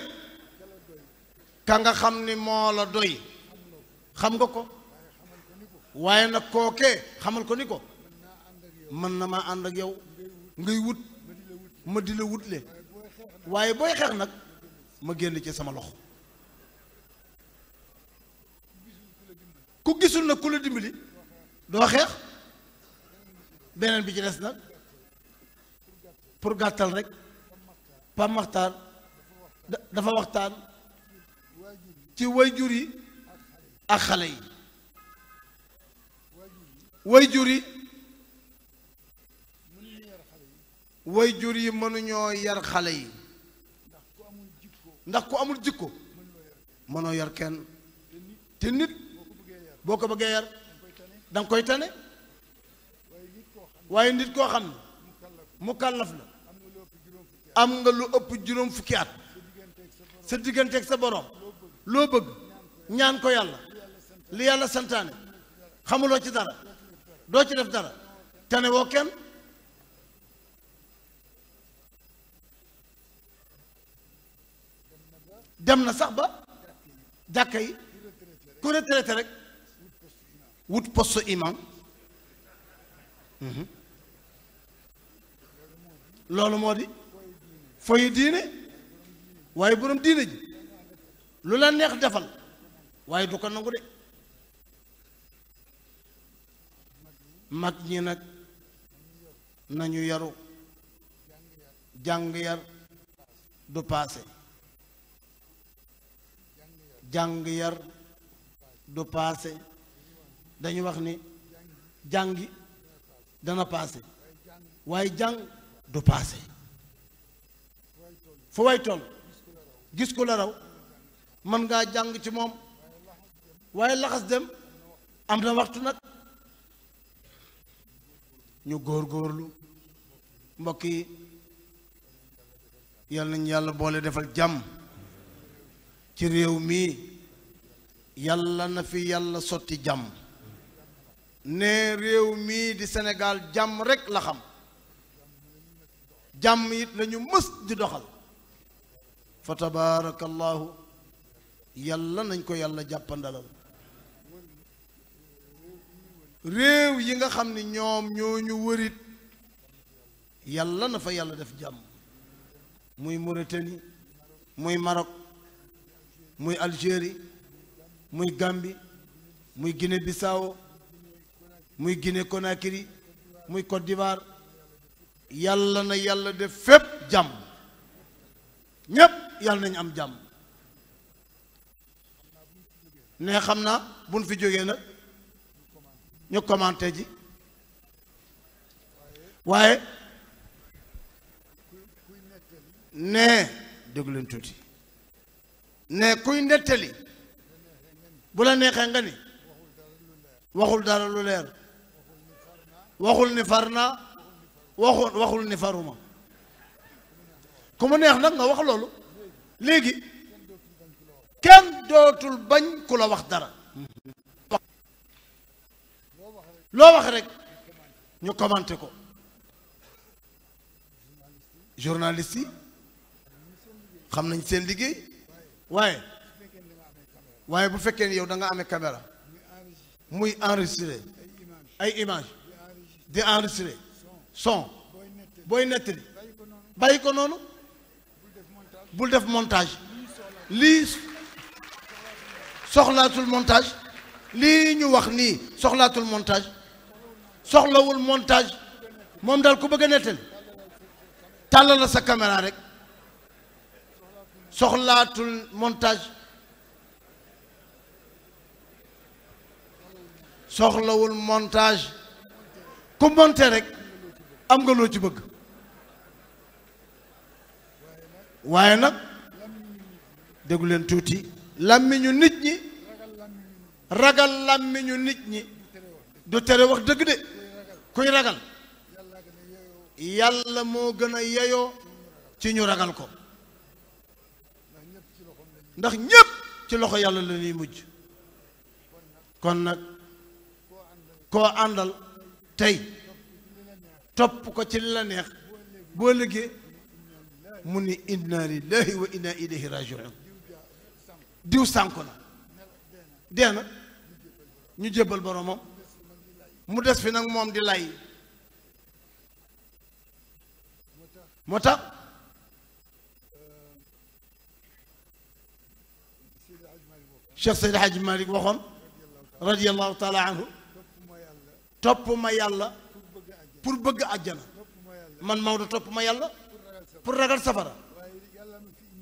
ka nga xam ni moo la doy xam nga ko waaye nag kookee xamal ko ni ko mën na maa ànd ak yow ngay wut ma di la wutle waaye booy xeex nag ma génn ci sama loxo ku gisul nag ku la dimbali doo xeex beneen bi ci des nag pour gàttal rek Pape Makhtar dafa waxtaan ci wayjur yi ak xale yi wayjur yi mënuñoo yar xale yi ndax ku amul jikko mënoo yar kenn te nit boo ko bëggee yar danga koy tane waaye nit koo xam ne mu kàllaf la am nga lu ëpp juróom fukki at sa digganteeg sa borom loo bëgg ñaan ko yàlla li yàlla santaane xamuloo ci dara doo ci def dara tane woo kenn dem na sax ba jàkka yi ku retraité rek wut poste imam loolu moo di foyi diine waaye borom diine ji lu la neex defal waaye du ko nangu de mag ñi nag nañu yaru jàng yar du paase jàng yar du paase dañu wax ni jàngi dana paase waaye jàng du paase fu way toll gis ko la raw mën ngaa jàng ci moom waaye laxas dem am na waxtu nag ñu góor-góorlu mbokk yi yal nañu yàlla boole defal jàmm ci réew mii yàlla na fi yàlla sotti jàmm ne réew mii di Sénégal jàmm rekk la xam jàmm it lañu mës di doxal fa tabaarakallahu yàlla nañ ko yàlla jàppandalal réew yi nga xam ni ñoom ñoo ñu wërit yàlla na fa yàlla def jàmm muy Mauritanie muy Maroc muy Algérie muy Gambie muy Guinée-Bissau muy Guinée-Conakry muy Côte d'Ivoire yàlla na yàlla def fépp jàmm ñépp yàlla nañu am jàmm ne xam naa buñ fi jógee nag ñu commenté ji ne déglu leen tuuti ne kuy nettali bu la neexee nga ni waxul dara lu leer waxul ni far naa waxul ni faruma ku mu neex nag nga wax loolu léegi kenn dootul bañ ku la wax dara loo wax rek ñu commenté ko journaliste yi xam nañ seen liggéey waaye bu fekkee ni yow da nga amee caméra muy enregistré ay image di enregistré son booy nettali bàyyi ko noonu bul def montage lii soxlaatul montage lii ñu wax nii soxlaatul montage soxlawul montage moom daal ku bëgg a nettali tàllal la sa caméra rek soxlaatul montage soxlawul montage ku monté rek am nga loo ci bëgg waaye nag déglu leen tuuti làmmiñu nit ñi ragal làmmiñu nit ñi du tere wax dëgg de kuy ragal yàlla moo gën a yeyoo ci ñu ragal ko ndax ñépp ci loxo yàlla la ñuy mujj kon nag koo àndal tey topp ko ci li la neex boo liggéey mu ni inna lillahi wa inna ilayhi rajiun diw sànku na dee na ñu jébbal boromam mu des fi nag moom di lay moo tax Cheikh Seydi Hadji Malick waxoon radiyallahu taala anhu topp ma yàlla pour bëgg àjjana man Maodo topp ma yàlla pour ragal safara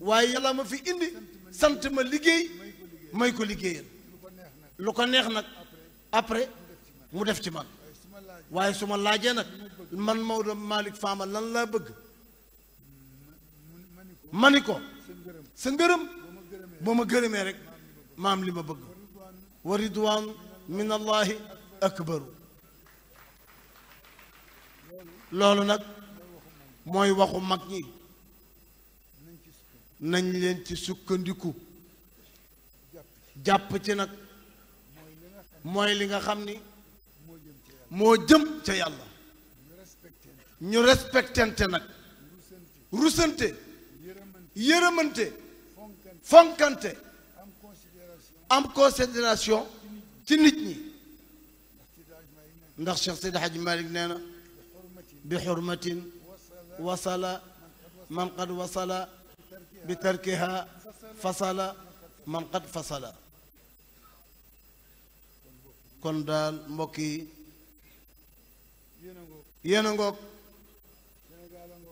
waaye yàlla ma fi indi sant ma liggéey may ko liggéeyal lu ko neex nag après mu def ci man waaye su ma laajee nag man Maodo Malick Fama lan laa bëgg ma ni ko sa ngërëm boo ma gërëmee rek maam li ma bëgg wa ridwaan min allahi akbaru loolu nag mooy waxu mag ñi nañ leen ci sukkandiku jàpp ci nag mooy li nga xam ni moo jëm ca yàlla ñu respectante nag rusante yërëmante fonkante am considération ci nit ñi ndax Cheikh Seydi Hadji Malick nee na bi xurmatin wasala man qad wasala bi tarkiha fasala man qad fasala kon daal mbokk yi yéen a ngoog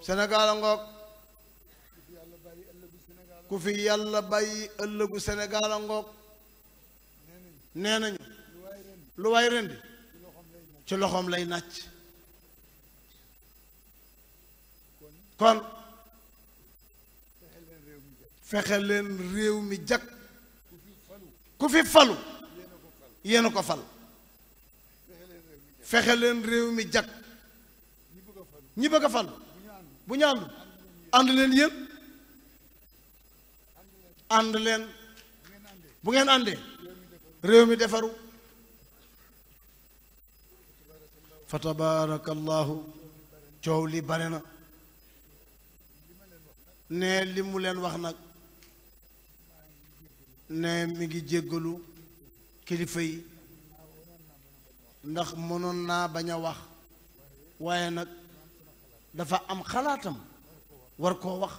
Sénégal a ngoog ku fi yàlla bàyyi ëllëgu Sénégal a ngoog nee nañu lu waay rendi ci loxoom lay nàcc kon fexe leen réew mi jag ku fi falu yéen a ko fal fexe leen réew mi jag ñi bëgg a fal bu ñu ànd leen yéen ànd leen bu ngeen àndee réew mi defaru fa tabaarakallahu coow li bare na ne li mu leen wax nag ne mi ngi jéggalu kilifa yi ndax mënoon naa bañ a wax waaye nag dafa am xalaatam war koo wax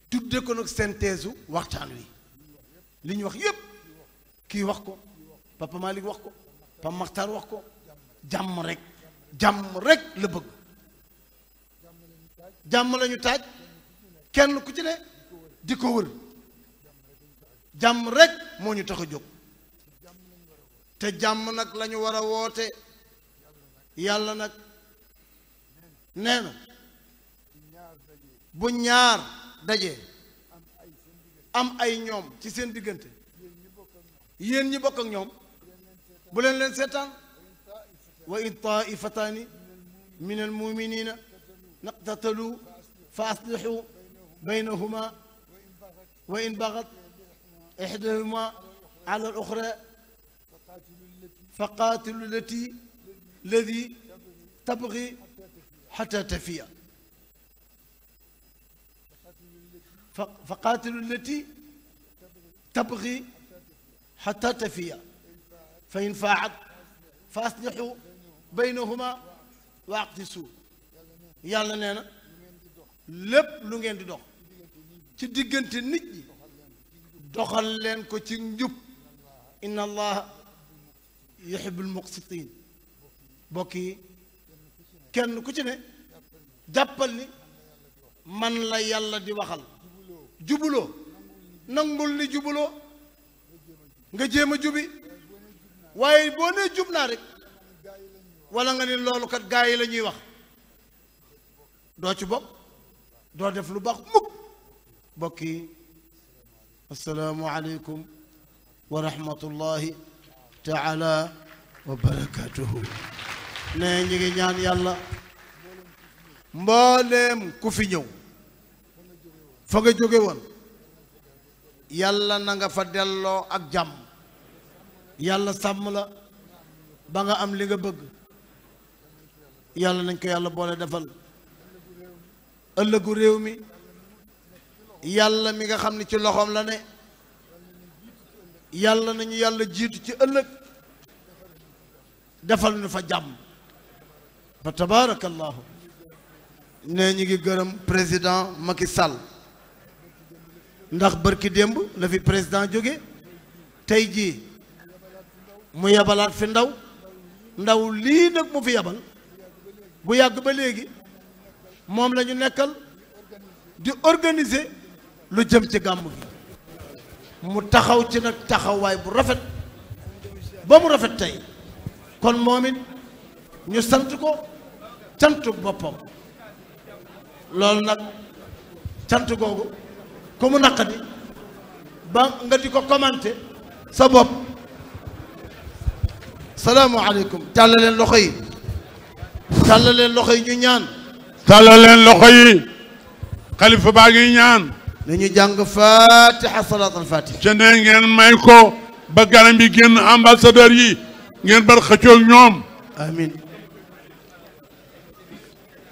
tudde ko nag synthèse waxtaan wi li ñu wax yépp kii wax ko Papa Malick wax ko Papa Makhtar wax ko jàmm rek la bëgg jàmm lañu taaj kenn ku ci ne di ko wër jàmm rek moo ñu tax a jóg te jàmm nag lañu war a woote yàlla nag nee na bu ñaar daje am ay ñoom ci seen diggante yéen ñi bokk ak ñoom bu leen seetaan wa in taifataani min almuminina naqtatalu fa aslihu baynahuma wa in bagat ihdahuma ala al uxra fa qaatilu lati tabgi xata tafiya fa qaatilu lati tabgi xata tafiya fa in faat fa aslixu baynahuma wa aqtisu yàlla nee na lépp lu ngeen di dox ci diggante nit ñi doxal leen ko ci njub inna allaha yuhibbul muqsitin bokk yi kenn ku ci ne jàppal ni man la yàlla di waxal jubuloo nangul ni jubuloo nga jéem a jubi waaye boo nee jub naa rek wala nga ni loolu kat gaa yi la ñuy wax doo ci bokk doo def lu baax mukk bokk yi assalaamu aleykum wa rahmatullahi taala wa barakatuhu ne ñi ngi ñaan yàlla mbooleem ku fi ñëw fa nga jóge woon yàlla na nga fa delloo ak jàmm yàlla sàmm la ba nga am li nga bëgg yàlla nañ ko yàlla boole defal ëllëgu réew mi yàlla mi nga xam ne ci loxoom la ne yàlla nañu yàlla jiitu ci ëllëg defal ñu fa jàmm fa tabarakallahu ne ñu ngi gërëm président Macky Sall ndax bërki démb la fi président jóge tey jii mu yabalaat fi ndaw lii nag mu fi yabal bu yàgg ba léegi moom la ñu nekkal di organiser lu jëm ci gàmm gi mu taxaw ci nag taxawaay bu rafet ba mu rafet tey kon moom it ñu sant ko cantu boppam loolu nag cant googu ku mu naqadi ba nga di ko commenter sa bopp salaamualeykum tàllaleen loxo yi tàllaleen loxo yi ñu ñaan tàllaleen loxo yi xalifa baa ngi ñaan nañu jàng fatiha salaat al fatiha ca ne ngeen may ko ba garam bi génn ambassadeur yi ngeen bar xëccoog ñoom amin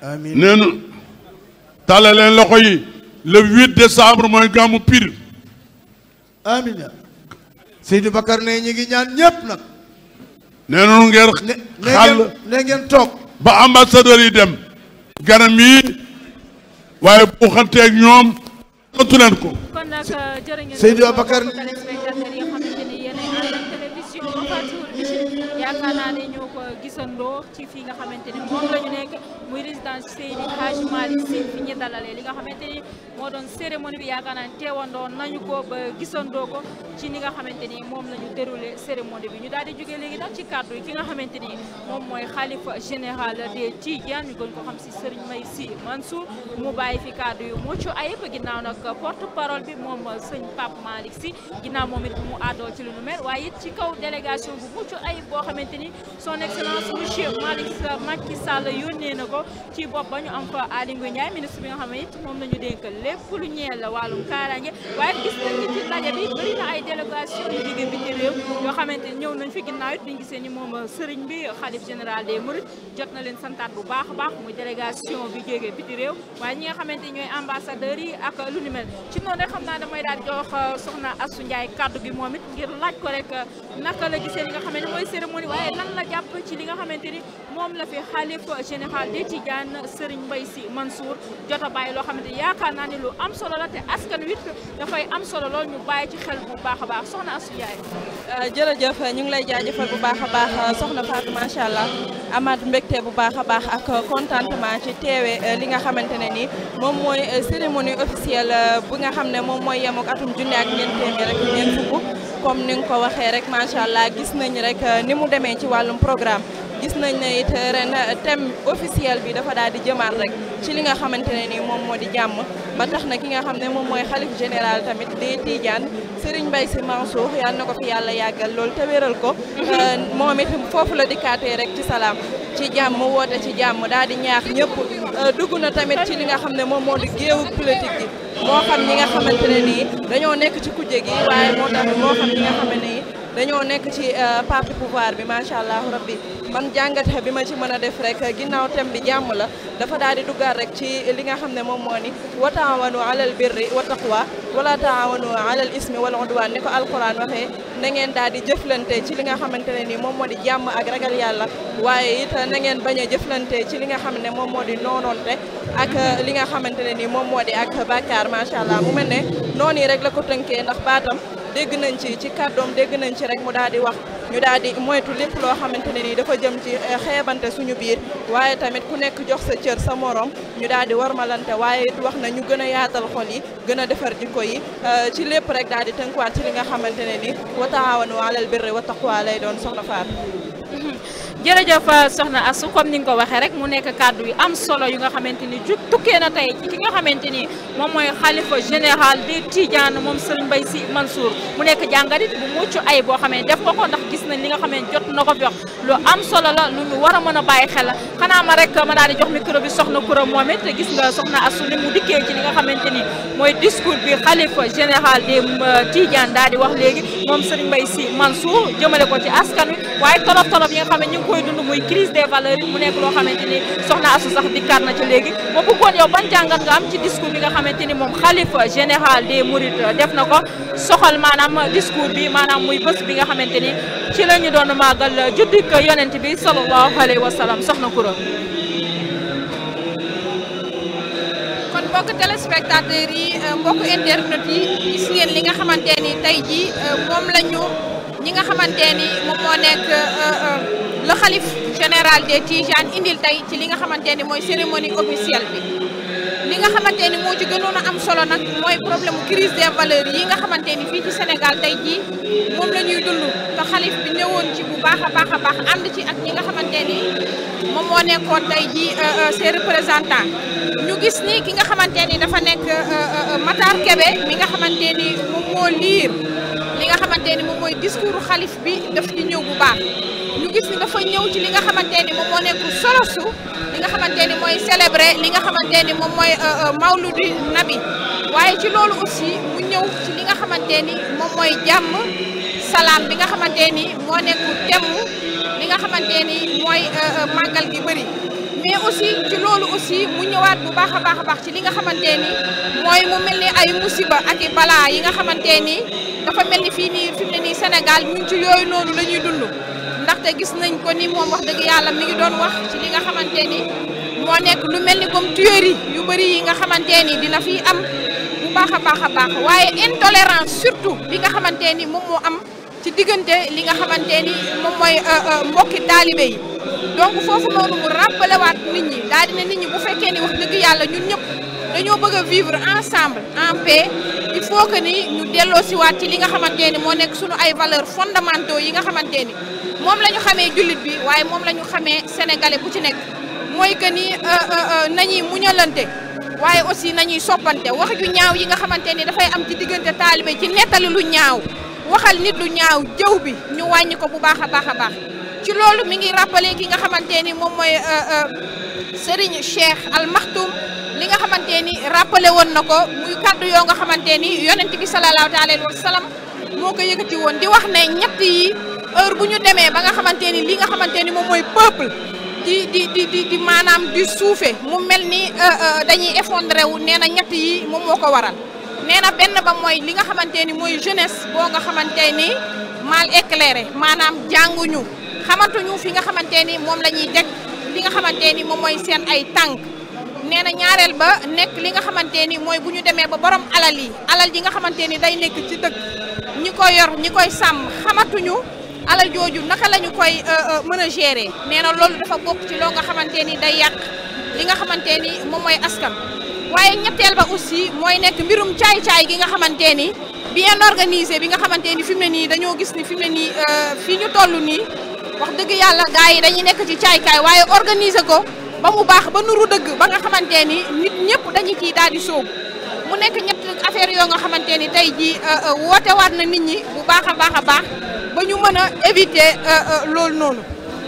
amin nee na tàllaleen loxo yi le 8 décembre mooy gàmmu Pire amin ya Seydou Bakar ne ñi ngi ñaan ñépp nag nee nanu ngeen xàll ne ngeen toog ba ambassadeur yi dem garam yi waaye bu xanteeg ñoom tontu leen ko kon nag jërë ngeen Seydou Bakar téléspectateurs yi nga xamante ni yéen a ànd ak télévision Fatou Bichri yaakaar naa ne ñoo ko gisandoo ci fii nga xamante ni moom la ñu nekk muy résidence Seydi Hadji Malick Sy fi ñu dalalee li nga xamante ni moo doon cérémonie bi yaakaar naa ne teewandoo nañu ko ba gisandoo ko ci ni nga xamante ni moom la ñu déroulé cérémonie bi ñu daal di jógee léegi nag ci kàddu yi ki nga xamante ni moom mooy xalifa général des Tidianes ñu gën ko xam si Serigne Mbaye Sy Mansour mu bàyyi fi kàddu yu mucc ayib ginnaaw nag porte parole bi moom sëñ Pape Malick Sy ginnaaw moom it mu àddoo ci lu nu mel waaye it ci kaw délégation bu mucc ayib boo xamante ni son excellence monsieur Macky Sall yónnee na ko ci bopp ba ñu am fa Aly Ngouille Ndiaye ministre bi nga xam ne it moom la ñu dénk lépp lu ñeel wàllum kaaraange waaye gis nañ ni ci ndaje bi bëri na ay délégation yu jóge biti réew yoo xamante ni ñëw nañ fi ginnaaw it ñu gisee ni moom sëriñ bi xalif général des Mourides jot na leen santaat bu baax a baax muy délégation bi jóge biti réew waaye ñi nga xamante ni ñooy ambassadeurs yi ak lu ni mel ci noonu rek xam naa damay daal jox soxna Assou Ndiaye kaddu gi moom it ngir laaj ko rek naka la gisee li nga xamante ni mooy cérémonie waaye lan la jàpp ci li nga xamante ni moom la fi xalif général des Tidianes Serigne Mbaye Sy Mansour jot a bàyyi loo xamante ni yaakaar naa ni lu am solo la te askan wi dafay am solo lool ñu bàyyi ci xel bu baax a baax soxna Assou Ndiaye. jërëjëf ñu ngi lay jaajëfal bu baax a baax soxna Fatou macha allah amaat mbégte bu baax a baax ak contentement ci teewe li nga xamante ne ni moom mooy cérémonie officielle bu nga xam ne moom mooy yem ak atum junne ak ñeent téeméer ak ñeent fukk comme ni nga ko waxee rek macha allah gis nañ rek ni mu demee ci wàllum programme gis nañ ne it ren thème officiel bi dafa daal di jëmaat rek ci li nga xamante ne nii moom moo di jàmm ba tax na ki nga xam ne moom mooy xalif général tamit di Tidiane Serigne Mbaye Sy Mansour yal na ko fi yàlla yàggal loolu te wéral ko moom it foofu la dikkaatee rek ci salaam ci jàmm woote ci jàmm daal di ñaax ñëpp dugg na tamit ci li nga xam ne moom moo di géewu politique gi moo xam ñi nga xamante ne nii dañoo nekk ci kujje gi waaye moo tax moo xam ñi nga xam ne nii dañoo nekk ci parti pouvoir bi macha allah rabbi man jàngat bi ma ci mën a def rek ginnaaw thème bi jàmm la dafa daal di duggaat rek ci li nga xam ne moom moo ni wa taawanu alal birri wa taqwa wala taawanu alal ismi wal udwan ni ko alquran waxee na ngeen daal di jëflante ci li nga xamante ne nii moom moo di jàmm ak ragal yàlla waaye it na ngeen bañ a jëflante ci li nga xam ne moom moo di noonoonte ak li nga xamante ne nii moom moo di ak bàkkaar macha allah mu mel ne noonu rek la ko tënkee ndax baatam dégg nañ ci kàddoom dégg nañ ci rek mu daal di wax ñu daal di moytu lépp loo xamante ne nii dafa jëm ci xeebante suñu biir waaye tamit ku nekk jox sa cër sa morom ñu daal di warmalante waaye it wax na ñu gën a yaatal xol yi gën a defar jikko yi ci lépp rek daal di tënkuwaat ci li nga xamante ne ni wa taawanu alal birri wa taqwa lay doon soxna Fatou. jërëjëf soxna Astou comme ni nga ko waxee rek mu nekk kàddu yu am solo yu nga xamante ni ju tukkee na tey ci ki nga xamante ni moom mooy xalifa général des Tidiane moom Serigne Mbaye Sy Mansour mu nekk jàngarit bu mucc ay boo xamee def ko ndax gis nañ li nga xamee jot na ko fi wax lu am solo la lu ñu war a mën a bàyyi xel xanaa ma rek ma daal di jox micro bi soxna Koura moom it gis nga soxna Astou ni mu dikkee ci li nga xamante ni mooy discours bi xalifa général des Tidiane daal di wax léegi moom Serigne Mbaye Sy Mansour jëmale ko ci askan wi waaye tolof yi nga xam ne ñu ngi koy dund muy crise des valeurs mu nekk loo xamante ni soxna Astou sax dikkaat na ci léegi ma bëggoon yow ban jàngat nga am ci discours bi nga xamante ni moom xalifa général des Mourides def na ko soxal maanaam discours bi maanaam muy bés bi nga xamante ni ci la ñu doon màggal juddik yonent bi sallallahu alayhi wa sallam soxna Koura. kon mbokk téléspectateurs yi mbokk internet yi gis ngeen li nga xamante ni tey jii moom la ñu ñi nga xamante ni moom moo nekk le xalif général des Tidiane indil tey ci li nga xamante ni mooy cérémonie officielle bi li nga xamante ni moo ci gënoon a am solo nag mooy problème crise des valeurs yi nga xamante ni fii ci Sénégal tey jii moom la ñuy dund te xalif bi ñëwoon ci bu baax a baax ànd ci ak ñi nga xamante ni moom moo nekkoon tey jii ses représentants ñu gis ni ki nga xamante ni dafa nekk Matar Kébé mi nga xamante ni moom moo liir li nga xamante ni moom mooy discours xalif bi daf ci ñëw bu baax ñu gis ni dafa ñëw ci li nga xamante ni moom moo nekk solosu li nga xamante ni mooy célébrer li nga xamante ni moom mooy mawludi nabi waaye ci loolu aussi mu ñëw ci li nga xamante ni moom mooy jàmm salaam bi nga xamante ni moo nekk thème li nga xamante ni mooy màggal gi bëri mais aussi ci loolu aussi mu ñëwaat bu baax a baax ci li nga xamante ni mooy mu mel ni ay musiba ak i balaa yi nga xamante ni dafa mel ni fii nii fi mu ne nii Sénégal ñun ci yooyu noonu la ñuy dund ndaxte gis nañ ko ni moom wax dëgg yàlla mi ngi doon wax ci li nga xamante ni moo nekk lu mel ni comme tuerie yu bëri yi nga xamante ni dina fi am bu baax a baax waaye intolérance surtout bi nga xamante ni moom moo am ci diggante li nga xamante ni moom mooy mbokki taalibe yi donc foofu noonu mu rappelé waat nit ñi daal dina nit ñi bu fekkee ni wax dëgg yàlla ñun ñëpp dañoo bëgg a vivre ensemble en paix il faut que ni ñu delloo si waat ci li nga xamante ni moo nekk suñu ay valeurs fondamentaux yi nga xamante ni moom la ñu xamee jullit bi waaye moom la ñu xamee sénégalais bu ci nekk mooy que ni nañuy muñalante waaye aussi nañuy soppante wax ju ñaaw yi nga xamante ni dafay am ci diggante taalibe ci nettali lu ñaaw waxal nit lu ñaaw jëw bi ñu wàññi ko bu baax a baax ci loolu mi ngi rappelé ki nga xamante ni moom mooy Serigne Cheikh Al Maktoum li nga xamante ni rappelé woon na ko muy kaddu yoo nga xamante ni yonent bi sallallahu alayhi wa sallam moo ko yëkkati woon di wax ne ñett yi heure bu ñu demee ba nga xamante ni li nga xamante ni moom mooy peuple di maanaam di suufe mu mel ni dañuy effondré wu nee na ñett yi moom moo ko waral nee na benn ba mooy li nga xamante ni mooy jeunesse boo nga xamante ni mal éclairé maanaam jànguñu xamatuñu fi nga xamante ni moom la ñuy teg li nga xamante ni moom mooy seen ay tànk nee na ñaareel ba nekk li nga xamante ni mooy bu ñu demee ba borom alal ji nga xamante ni day nekk ci dëkk ñi koy yor ñi koy sàmm xamatuñu alal jooju naka la ñu koy mën a gérer nee na loolu dafa bokk ci loo nga xamante ni day yàq li nga xamante ni moom mooy askan waaye ñetteel ba aussi mooy nekk mbirum caay-caay gi nga xamante ni bien organisé bi nga xamante ni fi mu ne nii dañoo gis ni fi mu ne nii fii ñu toll nii wax dëgg yàlla gars yi dañuy nekk ci caay-caay waaye organiser ko ba mu baax ba nuru dëgg ba nga xamante ni nit ñëpp dañu ciy daal di sóobu mu nekk ñett affaire yoo nga xamante ni tey jii woote waat na nit ñi bu baax a baax ba ñu mën a éviter loolu noonu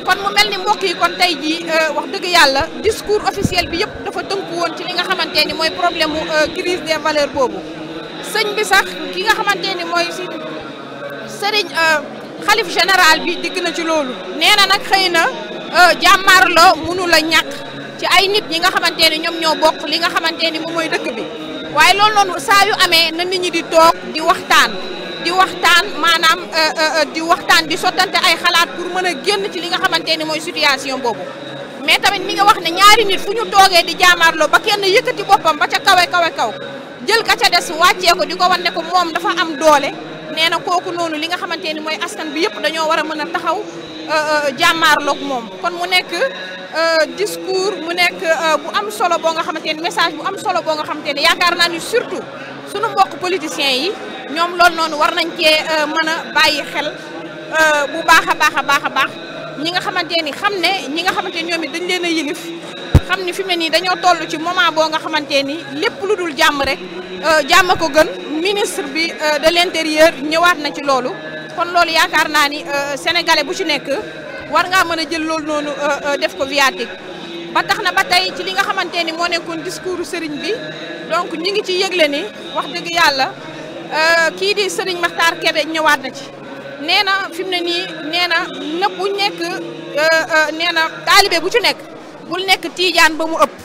kon mu mel ni mbokk yi kon tey jii wax dëgg yàlla discours officiel bi yëpp dafa tënku woon ci li nga xamante ni mooy problème mu crise des valeurs boobu sëñ bi sax ki nga xamante ni mooy si sëriñ xalif général bi digg na ci loolu nee na nag xëy na jàmmaarloo mënu la ñàkk ci ay nit ñi nga xamante ni ñoom ñoo bokk li nga xamante ni moom mooy dëkk bi waaye loolu noonu saa yu amee na nit ñi di toog di waxtaan maanaam di waxtaan di sottante ay xalaat pour mën a génn ci li nga xamante ni mooy situation boobu mais tamit mi nga wax ne ñaari nit fu ñu toogee di jaamaarloo ba kenn yëkkati boppam ba ca kaw jël ka ca des wàccee ko di ko wan ne ko moom dafa am doole nee na kooku noonu li nga xamante ni mooy askan bi yëpp dañoo war a mën a taxaw jàmmaarloog moom kon mu nekk discours mu nekk bu am solo boo nga xamante ni message bu am solo boo nga xamante ni yaakaar naa ni surtout sunu mbokk politiciens yi ñoom loolu noonu war nañ cee mën a bàyyi xel bu baax a baax ñi nga xamante ni ñi nga xamante ni ñoom it dañ leen a yilif xam ni fi mu ne nii dañoo toll ci moment boo nga xamante ni lépp lu dul jàmm rek jàmm ko gën ministre bi de l'intérieur ñëwaat na ci loolu kon loolu yaakaar naa ni sénégalais bu ci nekk war ngaa mën a jël loolu noonu def ko viatique ba tax na ba tey ci li nga xamante ni moo nekkoon discours sëriñ bi donc ñi ngi ci yëgle ni wax dëgg yàlla kii di sëriñ Makhtar Kébé ñëwaat na ci nee na fi mu ne nii nee na nëpp bu nekk nee na taalibe bu ci nekk bul nekk tiijaan ba mu ëpp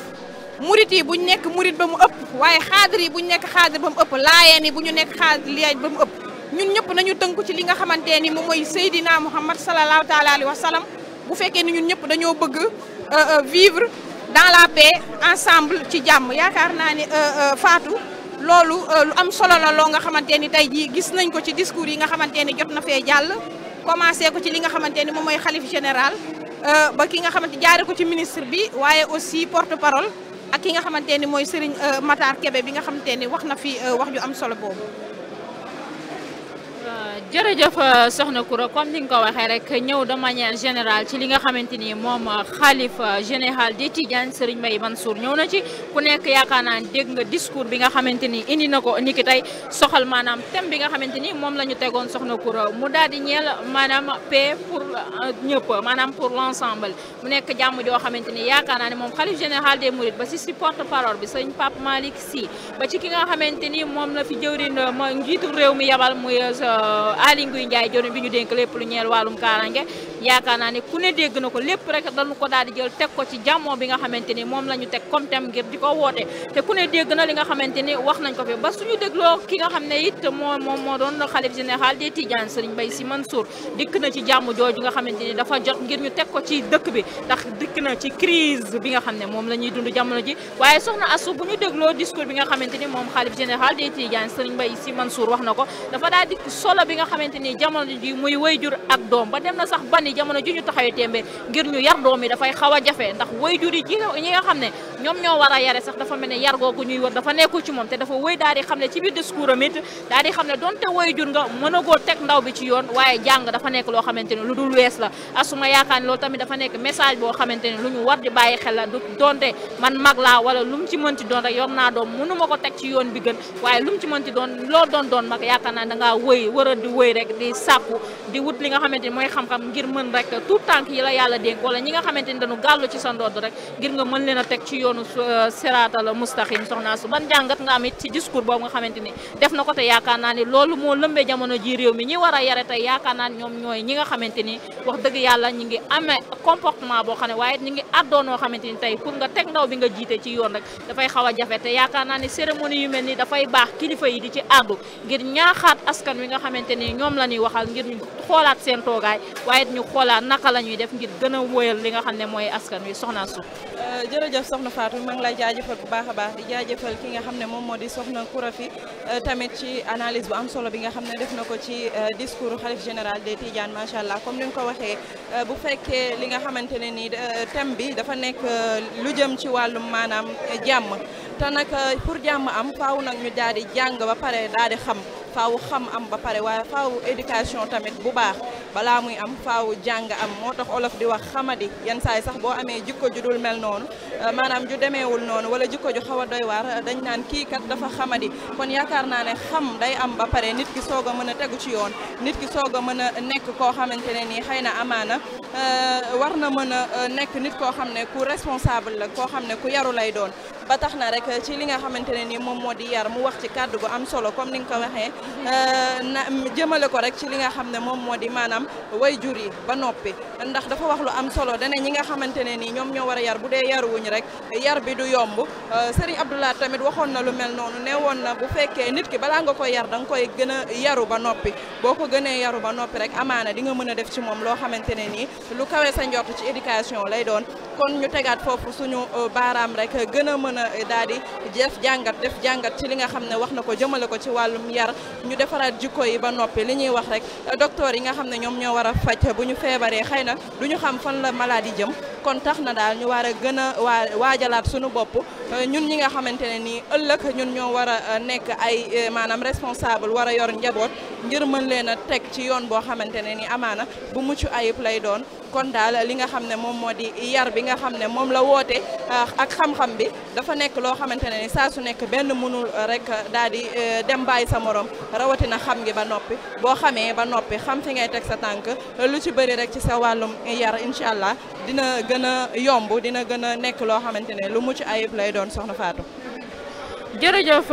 murit yi buñ nekk murit ba mu ëpp waaye xaadir yi buñ nekk xaadir ba mu ëpp laayeen yi bu ñu nekk xaadir ba mu ëpp ñun ñëpp nañu tënku ci li nga xamante ni moom mooy Seydina Muhammad sallallahu taala alayhi wa sallam bu fekkee ni ñun ñëpp dañoo bëgg vivre dans la paix ensemble ci jàmm yaakaar naa ni Fatou loolu lu am solo la loo nga xamante ni tey jii gis nañ ko ci discours yi nga xamante ni jot na fee jàll commencé ko ci li nga xamante ni moom mooy xalif général ba ki nga xamante jaare ko ci ministre bi waaye aussi porte parole ak ki nga xamante ni mooy Serigne Makhtar Kébé bi nga xamante ni wax na fi wax ju am solo boobu. jërëjëf soxna Koura comme ni nga ko waxee rek ñëw de manière générale ci li nga xamante ni moom xalif général des Tidianes Serigne Mbaye Mansour ñëw na ci ku nekk yaakaar naa dégg nga discours bi nga xamante ni indi na ko niki tey soxal maanaam thème bi nga xamante ni moom la ñu tegoon soxna Koura mu daal di ñeel maanaam paix pour ñëpp maanaam pour l'ensemble mu nekk jàmm joo xamante ni yaakaar naa ne moom xalif général des Mourides ba si porte parole bi sëñ Pape Malick Sy ba ci ki nga xamante ni moom la fi jëwrin ma njiitu réew mi yabal muy Aly Ngouille Ndiaye joni bi ñu dénk lépp lu ñeel wàllum kaarange yaakaar naa ne ku ne dégg na ko lépp rek dañu ko daal di jël teg ko ci jàmmoo bi nga xamante ni moom la ñu teg comme thème ngir di ko woote te ku ne dégg na li nga xamante ni wax nañ ko fi ba suñu dégloo ki nga xam ne it moo doon xalif général des Tidianes Serigne Mbaye Sy Mansour dikk na ci jàmm jooju nga xamante ni dafa jot ngir ñu teg ko ci dëkk bi ndax dikk na ci crise bi nga xam ne moom la ñuy dund jamono ji waaye soxna Astou bu ñu dégloo discours bi nga xamante ni moom xalif général des Tidianes Serigne Mbaye Sy Mansour wax na ko dafa daal di solo bi nga xamante ni jamono ji muy wayjur ak doom ba dem na sax bani jamono ji ñu taxawee tembe ngir ñu yar doom yi dafay xaw a jafe ndax wayjur yi ñi nga xam ne ñoom ñoo war a yare sax dafa mel ne yar googu ñuy wër dafa nekkul ci moom te dafa wëy daal di xam ne ci biir discours am it daal di xam ne donte wayjur nga mën a goo teg ndaw bi ci yoon waaye jàng dafa nekk loo xamante ni lu dul wees la asuma yaakaar ne loolu tamit dafa nekk message boo xamante ni lu ñu war di bàyyi xel la du donte man mag laa wala lu mu ci mënti doon rek yor naa doom mënuma ko teg ci yoon bi gën waaye lu mu ci mënti doon loo doon mag yaakaar naa dangaa wëy war a di wëy rek di sàkku di wut li nga xamante ni mooy xam-xam ngir mën rek tout tànk yi la yàlla dénk wala ñi nga xamante ni dañu gàllu ci sa ndodd rek ngir nga mën leen a teg ci yoonu siraatal mustaqim soxna su ban jàngat nga am it ci discours boobu nga xamante ni def na ko te yaakaar naa ni loolu moo lëmbee jamono ji réew mi ñi war a yare tey yaakaar naa ni ñoom ñooy ñi nga xamante ni wax dëgg yàlla ñi ngi amee comportement boo xam ne waaye ñi ngi àddoo noo xamante ni tey pour nga teg ndaw bi nga jiite ci yoon rek dafay xaw a jafe te yaakaar naa ni cérémonie yu mel ni dafay baax kilifa yi di ci àddu ngir ñaaxaat askan wi nga xamante ni ñoom la ñuy waxal ngir ñu xoolaat seen toogaay waaye ñu xoolaat naka la ñuy def ngir gën a wóyal li nga xam ne mooy askan wi soxna su jërëjëf soxna Fatou maa ngi lay jaajëfal bu baax a baax di jaajëfal ki nga xam ne moom moo di soxna Koura fi tamit ci analyse bu am solo bi nga xam ne def na ko ci discours xalif général des Tidianes macha allah comme ni nga ko waxee bu fekkee li nga xamante ne nii thème bi dafa nekk lu jëm ci wàllum maanaam jàmm te nag pour jàmm am faaw nag ñu daal di jàng ba pare daal di xam faaw xam am ba pare waaye faaw éducation tamit bu baax balaa muy am faaw jàng am moo tax olof di wax xamadi yenn saa yi sax boo amee jikko ju dul mel noonu maanaam ju demeewul noonu wala jikko ju xaw a doy waar dañ naan kii kat dafa xamadi kon yaakaar naa ne xam day am ba pare nit ki soog a mën a tegu ci yoon nit ki soog a mën a nekk koo xamante ne nii xëy na amaana war na mën a nekk nit koo xam ne ku responsable la koo xam ne ku yaru lay doon ba tax na rek ci li nga xamante ne nii moom moo di yar mu wax ci kàddu gu am solo comme ni nga ko waxee na jëmale ko rek ci li nga xam ne moom moo di maanaam way jur yi ba noppi ndax dafa wax lu am solo dane ñi nga xamante ne nii ñoom ñoo war a yar bu dee yaruwuñ rek yar bi du yomb Serigne Abdoulaye tamit waxoon na lu mel noonu ne woon na bu fekkee nit ki balaa nga koy yar da nga koy gën a yaru ba noppi boo ko gënee yaru ba noppi rek amaana di nga mën a def ci moom loo xamante ne nii lu kawe sa njort ci éducation lay doon kon ñu tegaat foofu suñu baaraam rek gën a mën a daal di def jàngat ci li nga xam ne wax na ko jëmale ko ci wàllum yar ñu defaraat jikko yi ba noppi li ñuy wax rek docteur yi nga xam ne ñoom ñoo war a faj bu ñu feebaree xëy na du ñu xam fan la maladie jëm kon tax na daal ñu war a gën a waajalaat suñu bopp ñun ñi nga xamante ne nii ëllëg ñun ñoo war a nekk ay maanaam responsable war a yor njaboot ngir mën leen a teg ci yoon boo xamante ne ni amaana bu mucc ayib lay doon kon daal li nga xam ne moom moo di yar bi nga xam ne moom la woote ak xam-xam bi dafa nekk loo xamante ne ni saa su nekk benn mënul rek daal di dem bàyyi sa morom rawatina xam ngi ba noppi boo xamee ba noppi xam fi ngay teg sa tànk lu ci bëri rek ci sa wàllum yar incha allah dina gën a yomb dina gën a nekk loo xamante ne lu mucc ayib lay doon soxna Fatou. jërëjëf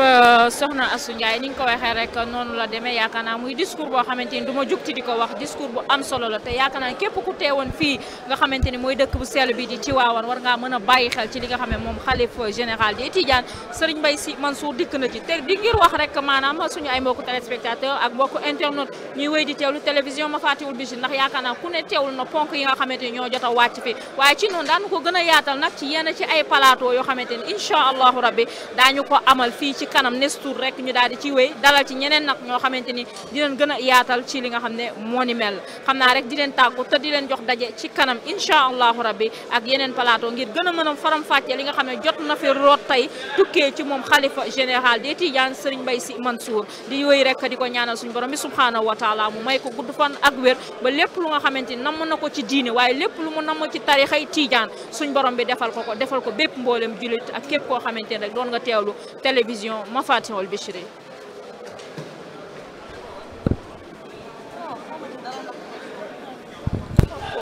soxna Astou Ndiaye ni nga ko waxee rek noonu la demee yaakaar naa muy discours boo xamante ni du ma jugti di ko wax discours bu am solo la te yaakaar naa képp ku teewoon fii nga xamante ni mooy dëkk bu sell bi di Tivaouane war ngaa mën a bàyyi xel ci li nga xam ne moom xalif général des Tidianes Serigne Mbaye Sy Mansour dikk na ci te di ngir wax rek maanaam suñu ay mbokku téléspectateur ak mbokku internet ñuy wéy di teewlu télévision ma Fatihul Bichri ndax yaakaar naa ku ne teewlu na ponk yi nga xamante ni ñoo jot a wàcc fi waaye ci noonu daanu ko gën a yaatal nag ci yenn ci ay plateau yoo xamante ni incha allahu rabbi daañu ko amal fii ci kanam nestour rek ñu daal di ci wéy dalal ci ñeneen nag ñoo xamante ni di leen gën a yaatal ci li nga xam ne moo ni mel xam naa rek di leen tàggu te di leen jox daje ci kanam incha allahu rabbi ak yeneen plateau ngir gën a mën a faram fàcce li nga xam ne jot na fi root tey tukkee ci moom xalifa général des Tidianes Serigne Mbaye Sy Mansour di wéy rek di ko ñaanal suñu borom bi subhanahu wa taala mu may ko gudd fan ak wér ba lépp lu nga xamante ni namm na ko ci diine waaye lépp lu mu namm ci tarixay Tidiane suñ borom bi defal ko defal ko bépp mboolem julit ak képp koo xamante ni rek doon nga teewlu télévision ma Fatihul Bichri